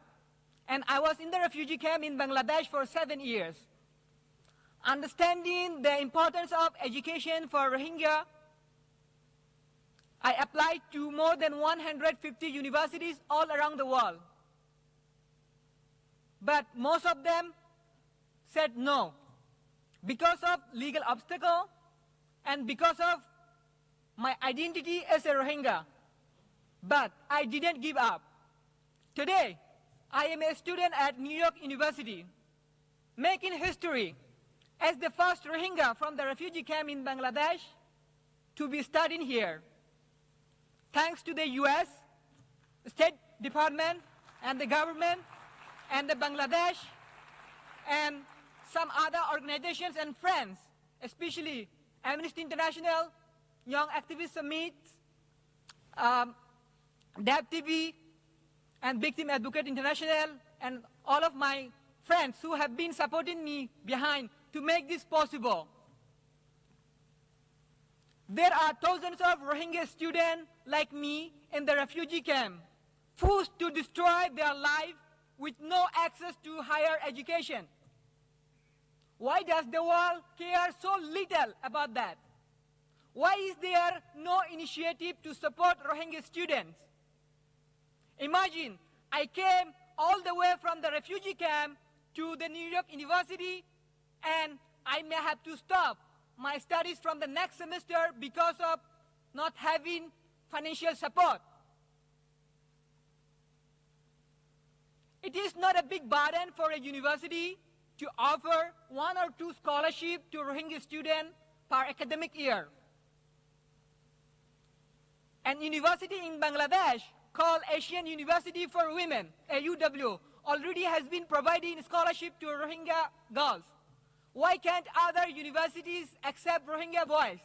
and I was in the refugee camp in Bangladesh for 7 years. Understanding the importance of education for Rohingya, I applied to more than 150 universities all around the world. But most of them said no, because of legal obstacle and because of my identity as a Rohingya. But I didn't give up. Today, I am a student at New York University, making history as the first Rohingya from the refugee camp in Bangladesh to be studying here. Thanks to the US, State Department, and the government, and the Bangladesh, and some other organizations and friends, especially Amnesty International, Young Activist Summit, DAB TV, and Victim Advocate International, and all of my friends who have been supporting me behind to make this possible. There are thousands of Rohingya students like me in the refugee camp, forced to destroy their life with no access to higher education. Why does the world care so little about that? Why is there no initiative to support Rohingya students? Imagine, I came all the way from the refugee camp to the New York University, and I may have to stop my studies from the next semester because of not having financial support. It is not a big burden for a university to offer 1 or 2 scholarships to Rohingya students per academic year. An university in Bangladesh called Asian University for Women, AUW, already has been providing scholarship to Rohingya girls. Why can't other universities accept Rohingya boys?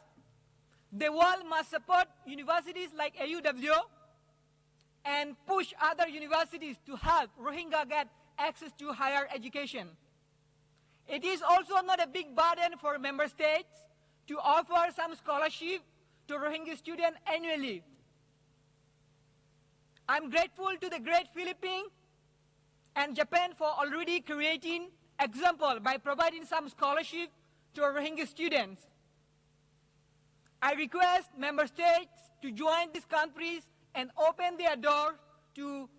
The world must support universities like AUW and push other universities to help Rohingya get access to higher education. It is also not a big burden for member states to offer some scholarship to Rohingya students annually. I'm grateful to the great Philippines and Japan for already creating example by providing some scholarship to Rohingya students. I request member states to join these countries and open their doors to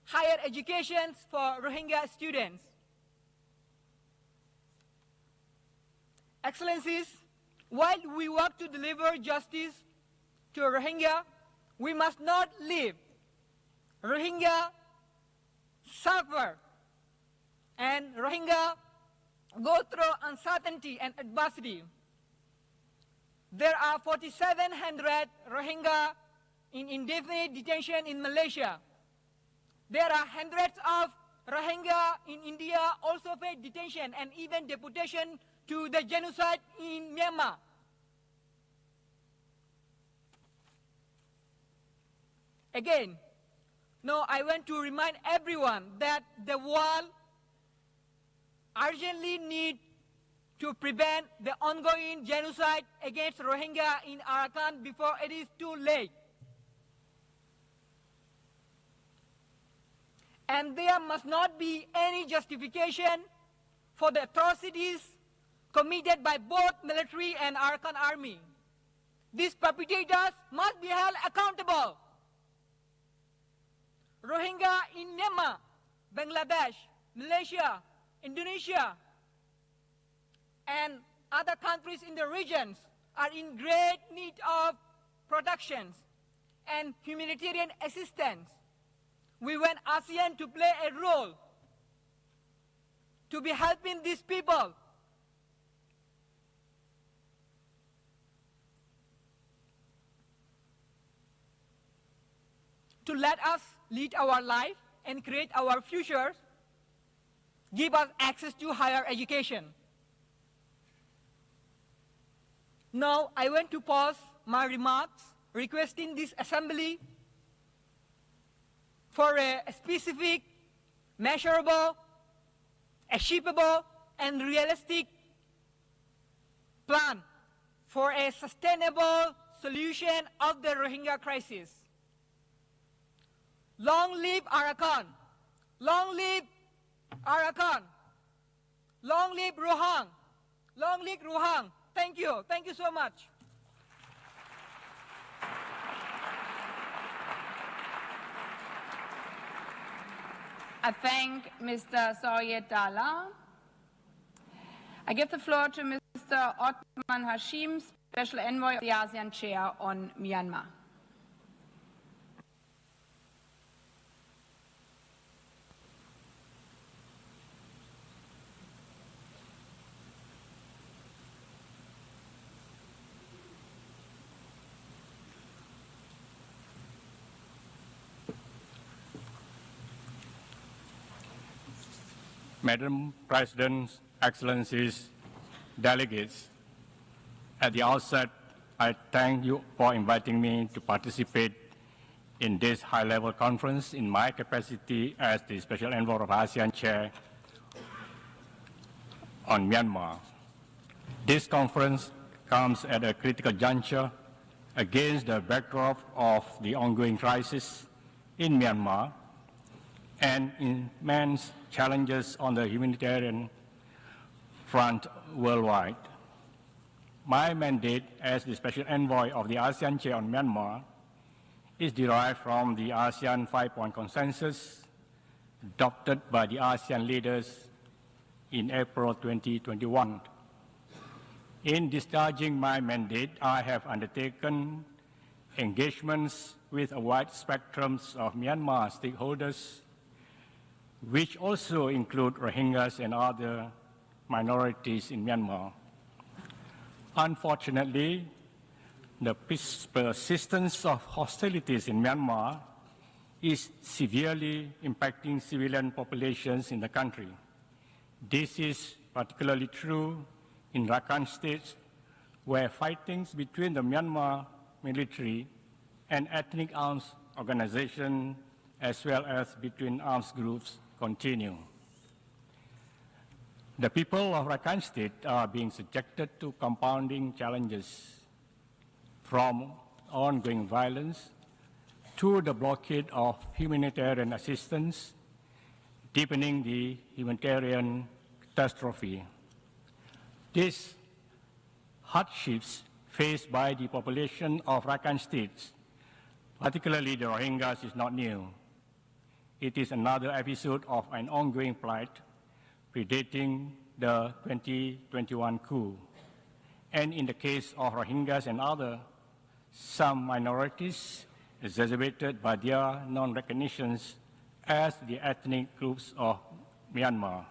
higher education for Rohingya students. Excellencies, while we work to deliver justice to Rohingya, we must not leave Rohingya suffer and Rohingya go through uncertainty and adversity. There are 4,700 Rohingya in indefinite detention in Malaysia. There are hundreds of Rohingya in India also face detention and even deportation to the genocide in Myanmar. Again, now I want to remind everyone that the world urgently needs to prevent the ongoing genocide against Rohingya in Arakan before it is too late. And there must not be any justification for the atrocities committed by both military and Arakan army. These perpetrators must be held accountable. Rohingya in Myanmar, Bangladesh, Malaysia, Indonesia, and other countries in the regions are in great need of protections and humanitarian assistance. We want ASEAN to play a role to be helping these people. To let us lead our life and create our futures, give us access to higher education. Now, I want to pause my remarks, requesting this assembly for a specific, measurable, achievable, and realistic plan for a sustainable solution of the Rohingya crisis. Long live Arakan! Long live Arakan! Long live Rohang! Long live Rohang! Thank you. Thank you so much. I thank Mr. Soryet Dala. I give the floor to Mr. Othman Hashim, Special Envoy of the ASEAN Chair on Myanmar. Madam President, Excellencies, delegates, at the outset, I thank you for inviting me to participate in this high-level conference in my capacity as the Special Envoy of ASEAN Chair on Myanmar. This conference comes at a critical juncture against the backdrop of the ongoing crisis in Myanmar and immense challenges on the humanitarian front worldwide. My mandate as the Special Envoy of the ASEAN Chair on Myanmar is derived from the ASEAN 5-point consensus adopted by the ASEAN leaders in April 2021. In discharging my mandate, I have undertaken engagements with a wide spectrum of Myanmar stakeholders, which also include Rohingyas and other minorities in Myanmar. Unfortunately, the persistence of hostilities in Myanmar is severely impacting civilian populations in the country. This is particularly true in Rakhine State, where fightings between the Myanmar military and ethnic arms organizations, as well as between arms groups, continue. The people of Rakhine State are being subjected to compounding challenges from ongoing violence to the blockade of humanitarian assistance, deepening the humanitarian catastrophe. These hardships faced by the population of Rakhine states, particularly the Rohingyas, is not new. It is another episode of an ongoing plight predating the 2021 coup. And in the case of Rohingyas and some minorities exacerbated by their non-recognitions as the ethnic groups of Myanmar.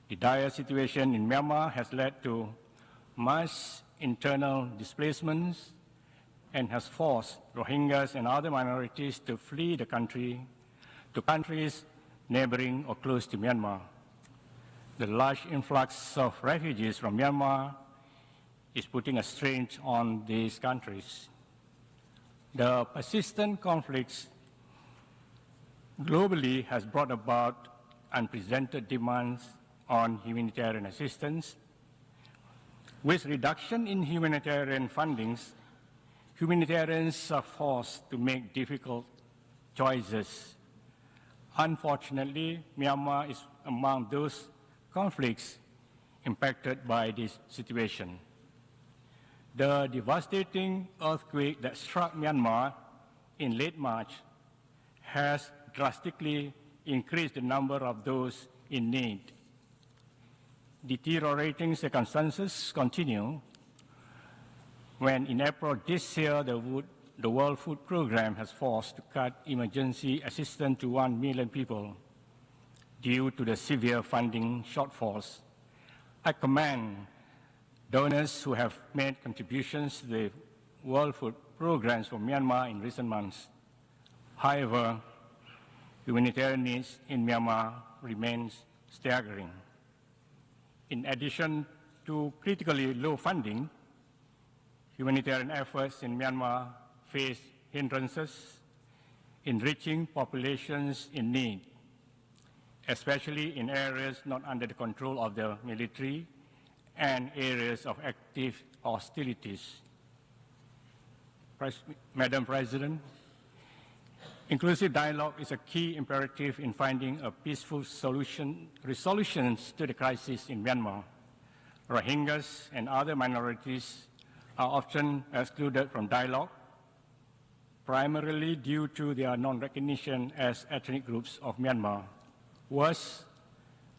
The dire situation in Myanmar has led to mass internal displacements and has forced Rohingyas and other minorities to flee the country to countries neighboring or close to Myanmar. The large influx of refugees from Myanmar is putting a strain on these countries. The persistent conflicts globally has brought about unprecedented demands on humanitarian assistance. With reduction in humanitarian fundings, humanitarians are forced to make difficult choices. Unfortunately, Myanmar is among those conflicts impacted by this situation. The devastating earthquake that struck Myanmar in late March has drastically increased the number of those in need. Deteriorating circumstances continue when in April this year the World Food Programme has forced to cut emergency assistance to 1 million people due to the severe funding shortfalls. I commend donors who have made contributions to the World Food Programs for Myanmar in recent months. However, humanitarian needs in Myanmar remains staggering. In addition to critically low funding, humanitarian efforts in Myanmar face hindrances in reaching populations in need, especially in areas not under the control of the military and areas of active hostilities. Madam President, inclusive dialogue is a key imperative in finding a peaceful resolutions to the crisis in Myanmar. Rohingyas and other minorities are often excluded from dialogue, primarily due to their non-recognition as ethnic groups of Myanmar. Worse,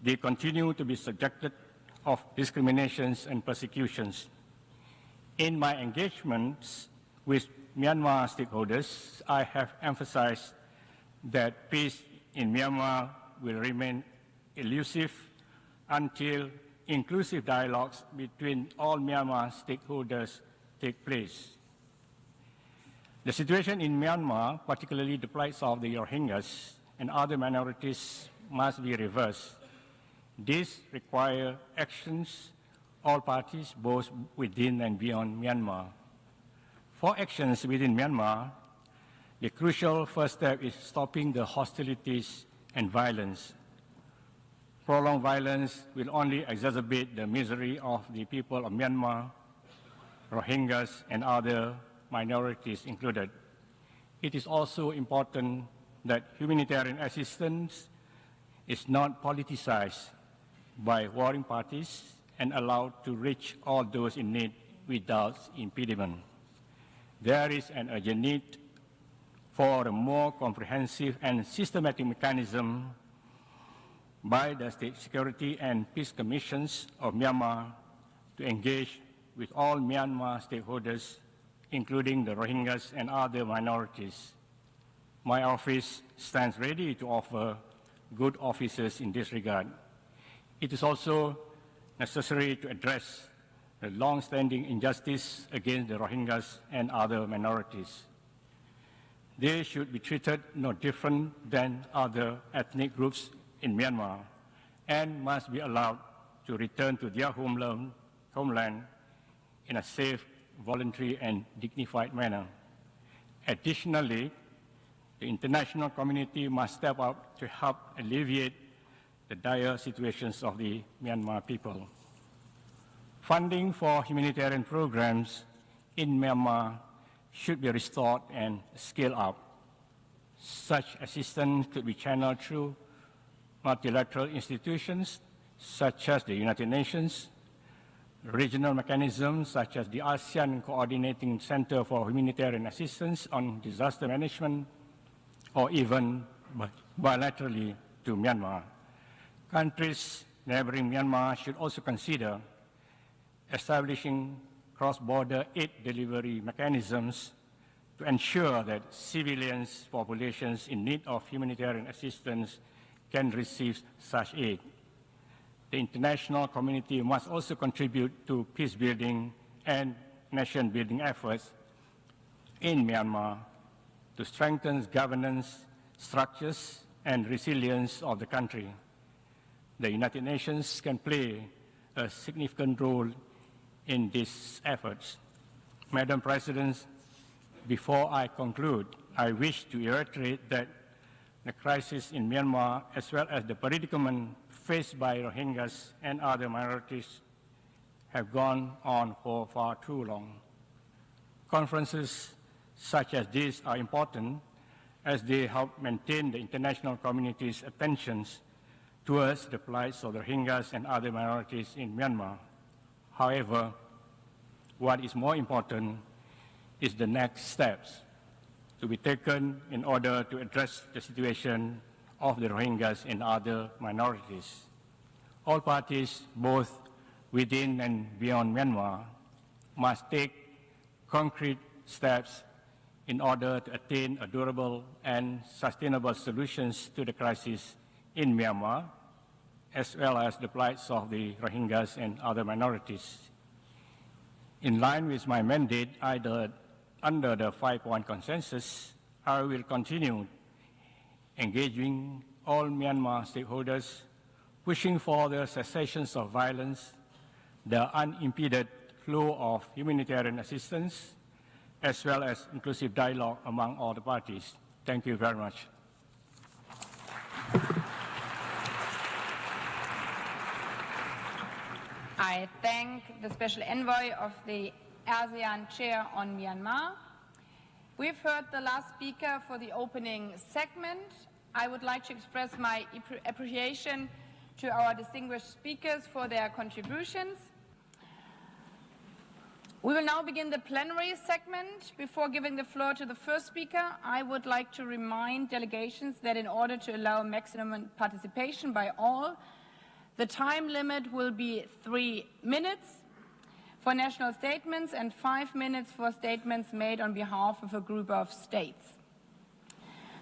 they continue to be subjected of discriminations and persecutions. In my engagements with Myanmar stakeholders, I have emphasized that peace in Myanmar will remain elusive until inclusive dialogues between all Myanmar stakeholders take place. The situation in Myanmar, particularly the plight of the Rohingyas and other minorities, must be reversed. This requires actions all parties, both within and beyond Myanmar. For actions within Myanmar, the crucial first step is stopping the hostilities and violence. Prolonged violence will only exacerbate the misery of the people of Myanmar, Rohingyas, and other minorities included. It is also important that humanitarian assistance is not politicized by warring parties and allowed to reach all those in need without impediment. There is an urgent need for a more comprehensive and systematic mechanism by the State Security and Peace Commissions of Myanmar to engage with all Myanmar stakeholders, including the Rohingyas and other minorities. My office stands ready to offer good offices in this regard. It is also necessary to address the long-standing injustice against the Rohingyas and other minorities. They should be treated no different than other ethnic groups in Myanmar and must be allowed to return to their homeland in a safe, voluntary, and dignified manner. Additionally, the international community must step up to help alleviate the dire situations of the Myanmar people. Funding for humanitarian programs in Myanmar should be restored and scaled up. Such assistance could be channeled through multilateral institutions such as the United Nations, regional mechanisms such as the ASEAN Coordinating Center for Humanitarian Assistance on Disaster Management, or even bilaterally to Myanmar. Countries neighboring Myanmar should also consider establishing cross-border aid delivery mechanisms to ensure that civilians, populations in need of humanitarian assistance can receive such aid. The international community must also contribute to peace-building and nation-building efforts in Myanmar to strengthen governance, structures, and resilience of the country. The United Nations can play a significant role in these efforts. Madam President, before I conclude, I wish to reiterate that the crisis in Myanmar, as well as the predicament faced by Rohingyas and other minorities, have gone on for far too long. Conferences such as these are important as they help maintain the international community's attentions towards the plight of the Rohingyas and other minorities in Myanmar. However, what is more important is the next steps to be taken in order to address the situation of the Rohingyas and other minorities. All parties, both within and beyond Myanmar, must take concrete steps in order to attain a durable and sustainable solutions to the crisis in Myanmar, as well as the plights of the Rohingyas and other minorities. In line with my mandate, under the 5-point consensus, I will continue engaging all Myanmar stakeholders, pushing for the cessation of violence, the unimpeded flow of humanitarian assistance, as well as inclusive dialogue among all the parties. Thank you very much. I thank the Special Envoy of the ASEAN Chair on Myanmar. We've heard the last speaker for the opening segment. I would like to express my appreciation to our distinguished speakers for their contributions. We will now begin the plenary segment. Before giving the floor to the first speaker, I would like to remind delegations that in order to allow maximum participation by all, the time limit will be 3 minutes for national statements and 5 minutes for statements made on behalf of a group of states.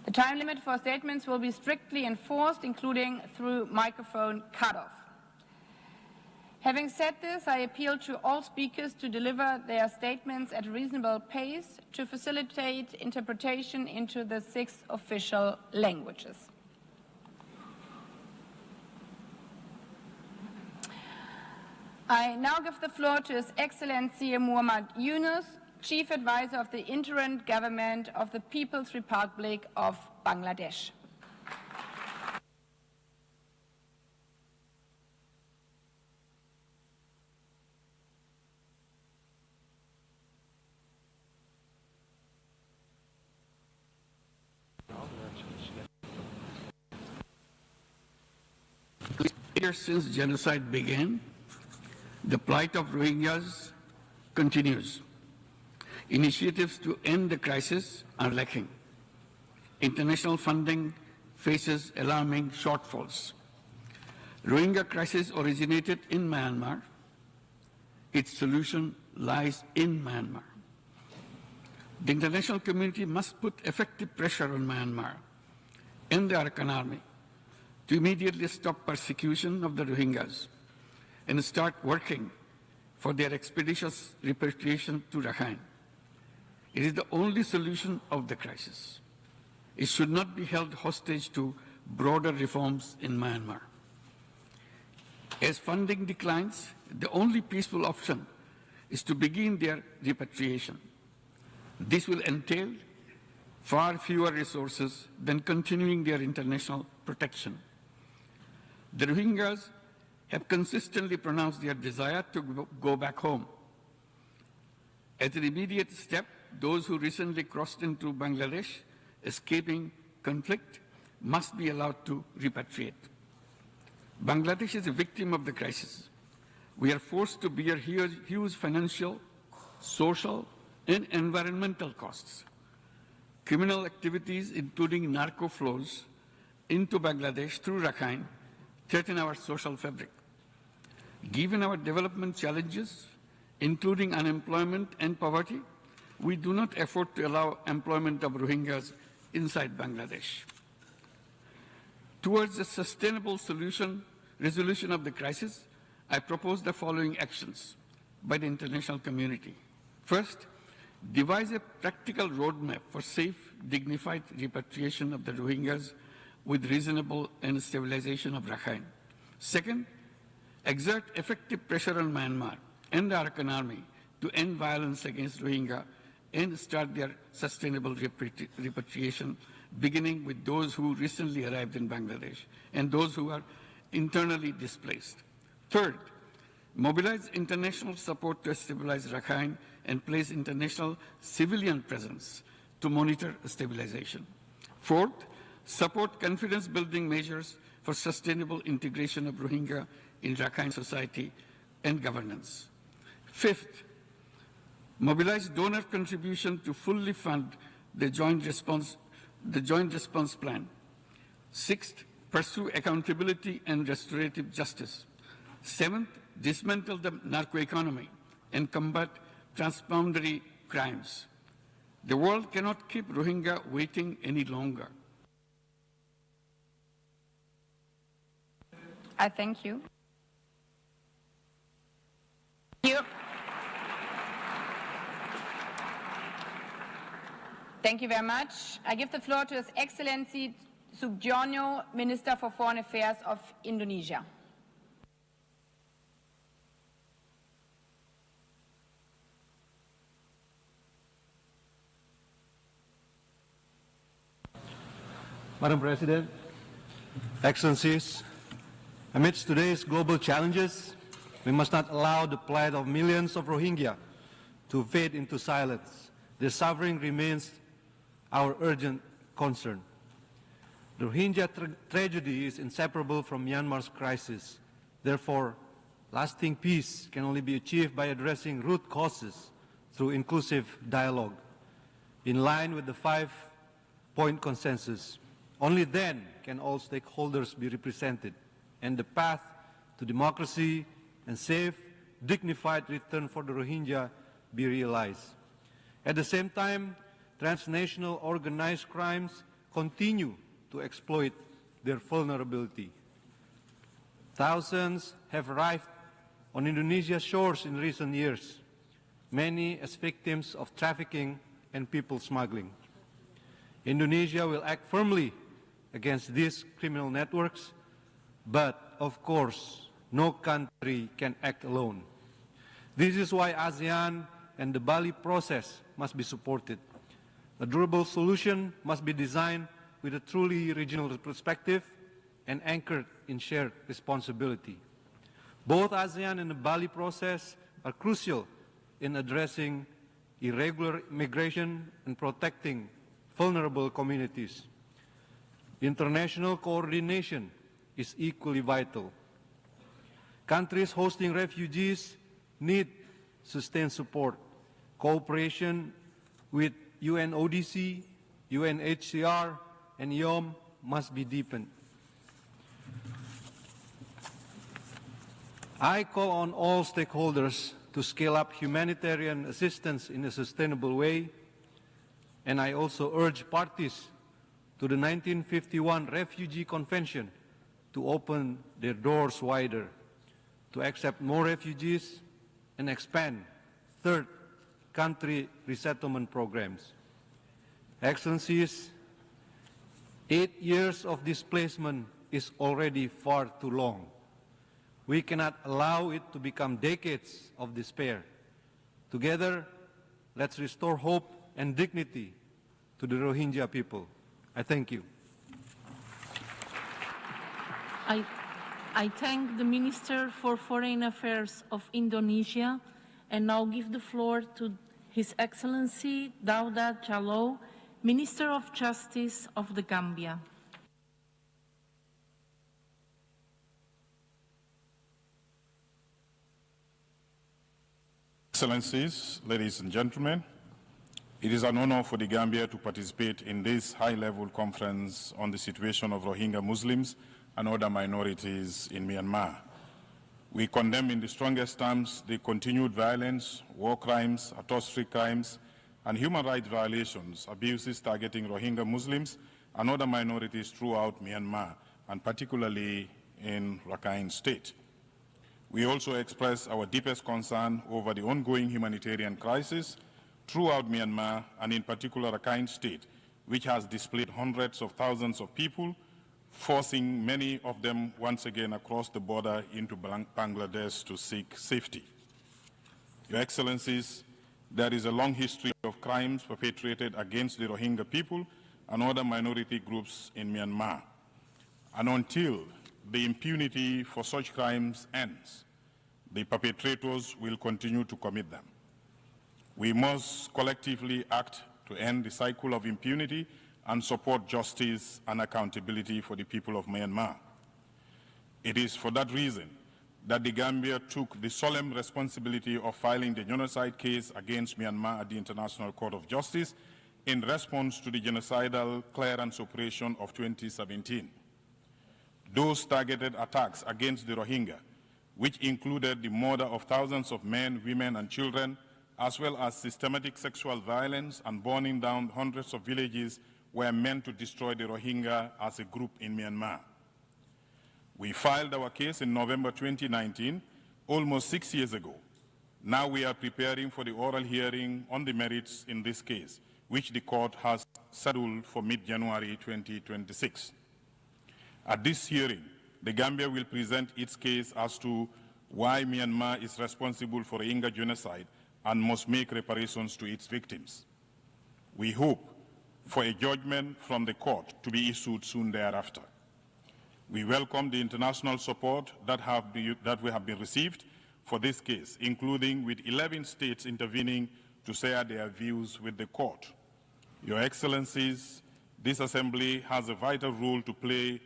The time limit for statements will be strictly enforced, including through microphone cutoff. Having said this, I appeal to all speakers to deliver their statements at a reasonable pace to facilitate interpretation into the 6 official languages. I now give the floor to His Excellency Muhammad Yunus, Chief Advisor of the Interim Government of the People's Republic of Bangladesh. Years since genocide began, the plight of Rohingyas continues. Initiatives to end the crisis are lacking. International funding faces alarming shortfalls. Rohingya crisis originated in Myanmar. Its solution lies in Myanmar. The international community must put effective pressure on Myanmar and the Arakan army to immediately stop persecution of the Rohingyas and start working for their expeditious repatriation to Rakhine. It is the only solution of the crisis. It should not be held hostage to broader reforms in Myanmar. As funding declines, the only peaceful option is to begin their repatriation. This will entail far fewer resources than continuing their international protection. The Rohingyas have consistently pronounced their desire to go back home. As an immediate step, those who recently crossed into Bangladesh, escaping conflict, must be allowed to repatriate. Bangladesh is a victim of the crisis. We are forced to bear huge financial, social, and environmental costs. Criminal activities, including narco flows into Bangladesh through Rakhine, threaten our social fabric. Given our development challenges, including unemployment and poverty, we do not afford to allow employment of Rohingyas inside Bangladesh. Towards a sustainable resolution of the crisis, I propose the following actions by the international community. First, devise a practical roadmap for safe, dignified repatriation of the Rohingyas with reasonable and stabilization of Rakhine. Second, exert effective pressure on Myanmar and the Arakan army to end violence against Rohingya and start their sustainable repatriation, beginning with those who recently arrived in Bangladesh and those who are internally displaced. Third, mobilize international support to stabilize Rakhine and place international civilian presence to monitor stabilization. Fourth, support confidence-building measures for sustainable integration of Rohingya in Rakhine society and governance. Fifth, mobilize donor contribution to fully fund the joint response plan. Sixth, pursue accountability and restorative justice. Seventh, dismantle the narco economy and combat transboundary crimes. The world cannot keep Rohingya waiting any longer. I thank you. Thank you very much. I give the floor to His Excellency Sugiorno, Minister for Foreign Affairs of Indonesia. Madam President, Excellencies, amidst today's global challenges, we must not allow the plight of millions of Rohingya to fade into silence. Their suffering remains our urgent concern. The Rohingya tragedy is inseparable from Myanmar's crisis. Therefore, lasting peace can only be achieved by addressing root causes through inclusive dialogue, in line with the 5-point consensus. Only then can all stakeholders be represented, and the path to democracy and safe, dignified return for the Rohingya be realized. At the same time, transnational organized crimes continue to exploit their vulnerability. Thousands have arrived on Indonesia's shores in recent years, many as victims of trafficking and people smuggling. Indonesia will act firmly against these criminal networks, but of course, no country can act alone. This is why ASEAN and the Bali process must be supported. A durable solution must be designed with a truly regional perspective and anchored in shared responsibility. Both ASEAN and the Bali process are crucial in addressing irregular migration and protecting vulnerable communities. International coordination is equally vital. Countries hosting refugees need sustained support. Cooperation with UNODC, UNHCR, and IOM must be deepened. I call on all stakeholders to scale up humanitarian assistance in a sustainable way, and I also urge parties to the 1951 Refugee Convention to open their doors wider, to accept more refugees and expand third country resettlement programs. Excellencies, 8 years of displacement is already far too long. We cannot allow it to become decades of despair. Together, let's restore hope and dignity to the Rohingya people. I thank you. I thank the Minister for Foreign Affairs of Indonesia and now give the floor to His Excellency Dauda Jallow, Minister of Justice of the Gambia. Excellencies, ladies and gentlemen, it is an honor for the Gambia to participate in this high-level conference on the situation of Rohingya Muslims and other minorities in Myanmar. We condemn in the strongest terms the continued violence, war crimes, atrocity crimes, and human rights violations, abuses targeting Rohingya Muslims and other minorities throughout Myanmar, and particularly in Rakhine State. We also express our deepest concern over the ongoing humanitarian crisis throughout Myanmar, and in particular Rakhine State, which has displaced hundreds of thousands of people, forcing many of them once again across the border into Bangladesh to seek safety. Your Excellencies, there is a long history of crimes perpetrated against the Rohingya people and other minority groups in Myanmar. And until the impunity for such crimes ends, the perpetrators will continue to commit them. We must collectively act to end the cycle of impunity and support justice and accountability for the people of Myanmar. It is for that reason that the Gambia took the solemn responsibility of filing the genocide case against Myanmar at the International Court of Justice in response to the genocidal clearance operation of 2017. Those targeted attacks against the Rohingya, which included the murder of thousands of men, women, and children, as well as systematic sexual violence and burning down hundreds of villages, were meant to destroy the Rohingya as a group in Myanmar. We filed our case in November 2019, almost 6 years ago. Now we are preparing for the oral hearing on the merits in this case, which the court has scheduled for mid-January 2026. At this hearing, the Gambia will present its case as to why Myanmar is responsible for Rohingya genocide and must make reparations to its victims. We hope for a judgment from the court to be issued soon thereafter. We welcome the international support that we have been received for this case, including with 11 states intervening to share their views with the court. Your Excellencies, this Assembly has a vital role to play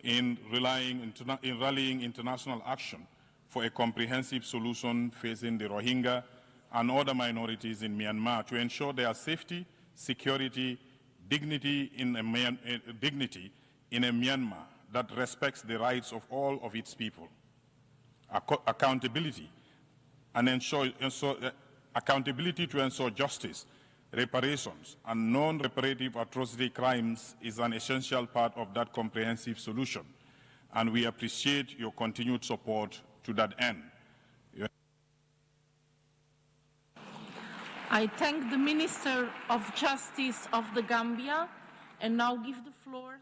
in rallying international action for a comprehensive solution facing the Rohingya and other minorities in Myanmar to ensure their safety, security, dignity in a Myanmar that respects the rights of all of its people. Accountability to ensure justice, reparations, and non-reparative atrocity crimes is an essential part of that comprehensive solution, and we appreciate your continued support to that end. I thank the Minister of Justice of the Gambia and now give the floor.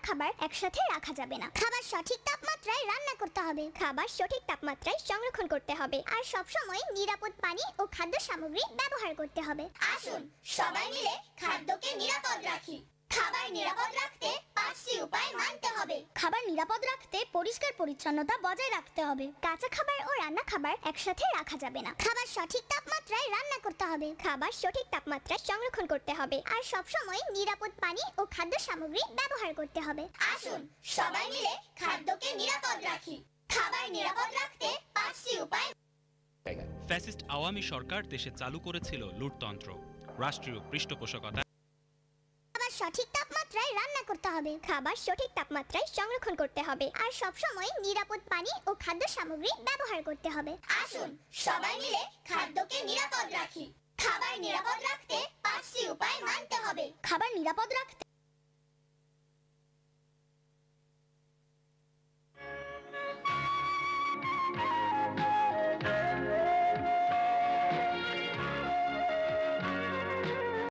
খাবার একসাথে রাখা যাবে না। খাবার সঠিক তাপমাত্রায় রান্না করতে হবে, খাবার সঠিক তাপমাত্রায় সংরক্ষণ করতে হবে, আর সব সময় নিরাপদ পানি ও খাদ্য সামগ্রী ব্যবহার করতে হবে। আসুন সবাই মিলে খাদ্যকে নিরাপদ রাখি। খাবার নিরাপদ রাখতে 5টি উপায় মানতে হবে। খাবার নিরাপদ রাখতে পরিষ্কার পরিচ্ছন্নতা বজায় রাখতে হবে। কাঁচা খাবার ও রান্না খাবার একসাথে রাখা যাবে না। খাবার সঠিক তাপমাত্রায় রান্না করতে হবে, খাবার সঠিক তাপমাত্রায় সংরক্ষণ করতে হবে, আর সব সময় নিরাপদ পানি ও খাদ্য সামগ্রী ব্যবহার করতে হবে। আসুন সবাই মিলে খাদ্যকে নিরাপদ রাখি। খাবার নিরাপদ রাখতে 5টি উপায়। ফ্যাসিস্ট আওয়ামী সরকার দেশে চালু করেছিল লুটতন্ত্র, রাষ্ট্রীয় পৃষ্ঠপোষকতা। খাবার সঠিক তাপমাত্রায় রান্না করতে হবে, খাবার সঠিক তাপমাত্রায় সংরক্ষণ করতে হবে, আর সব সময় নিরাপদ পানি ও খাদ্য সামগ্রী ব্যবহার করতে হবে। আসুন সবাই মিলে খাদ্যকে নিরাপদ রাখি। খাবার নিরাপদ রাখতে 5টি উপায় মানতে হবে। খাবার নিরাপদ রাখতে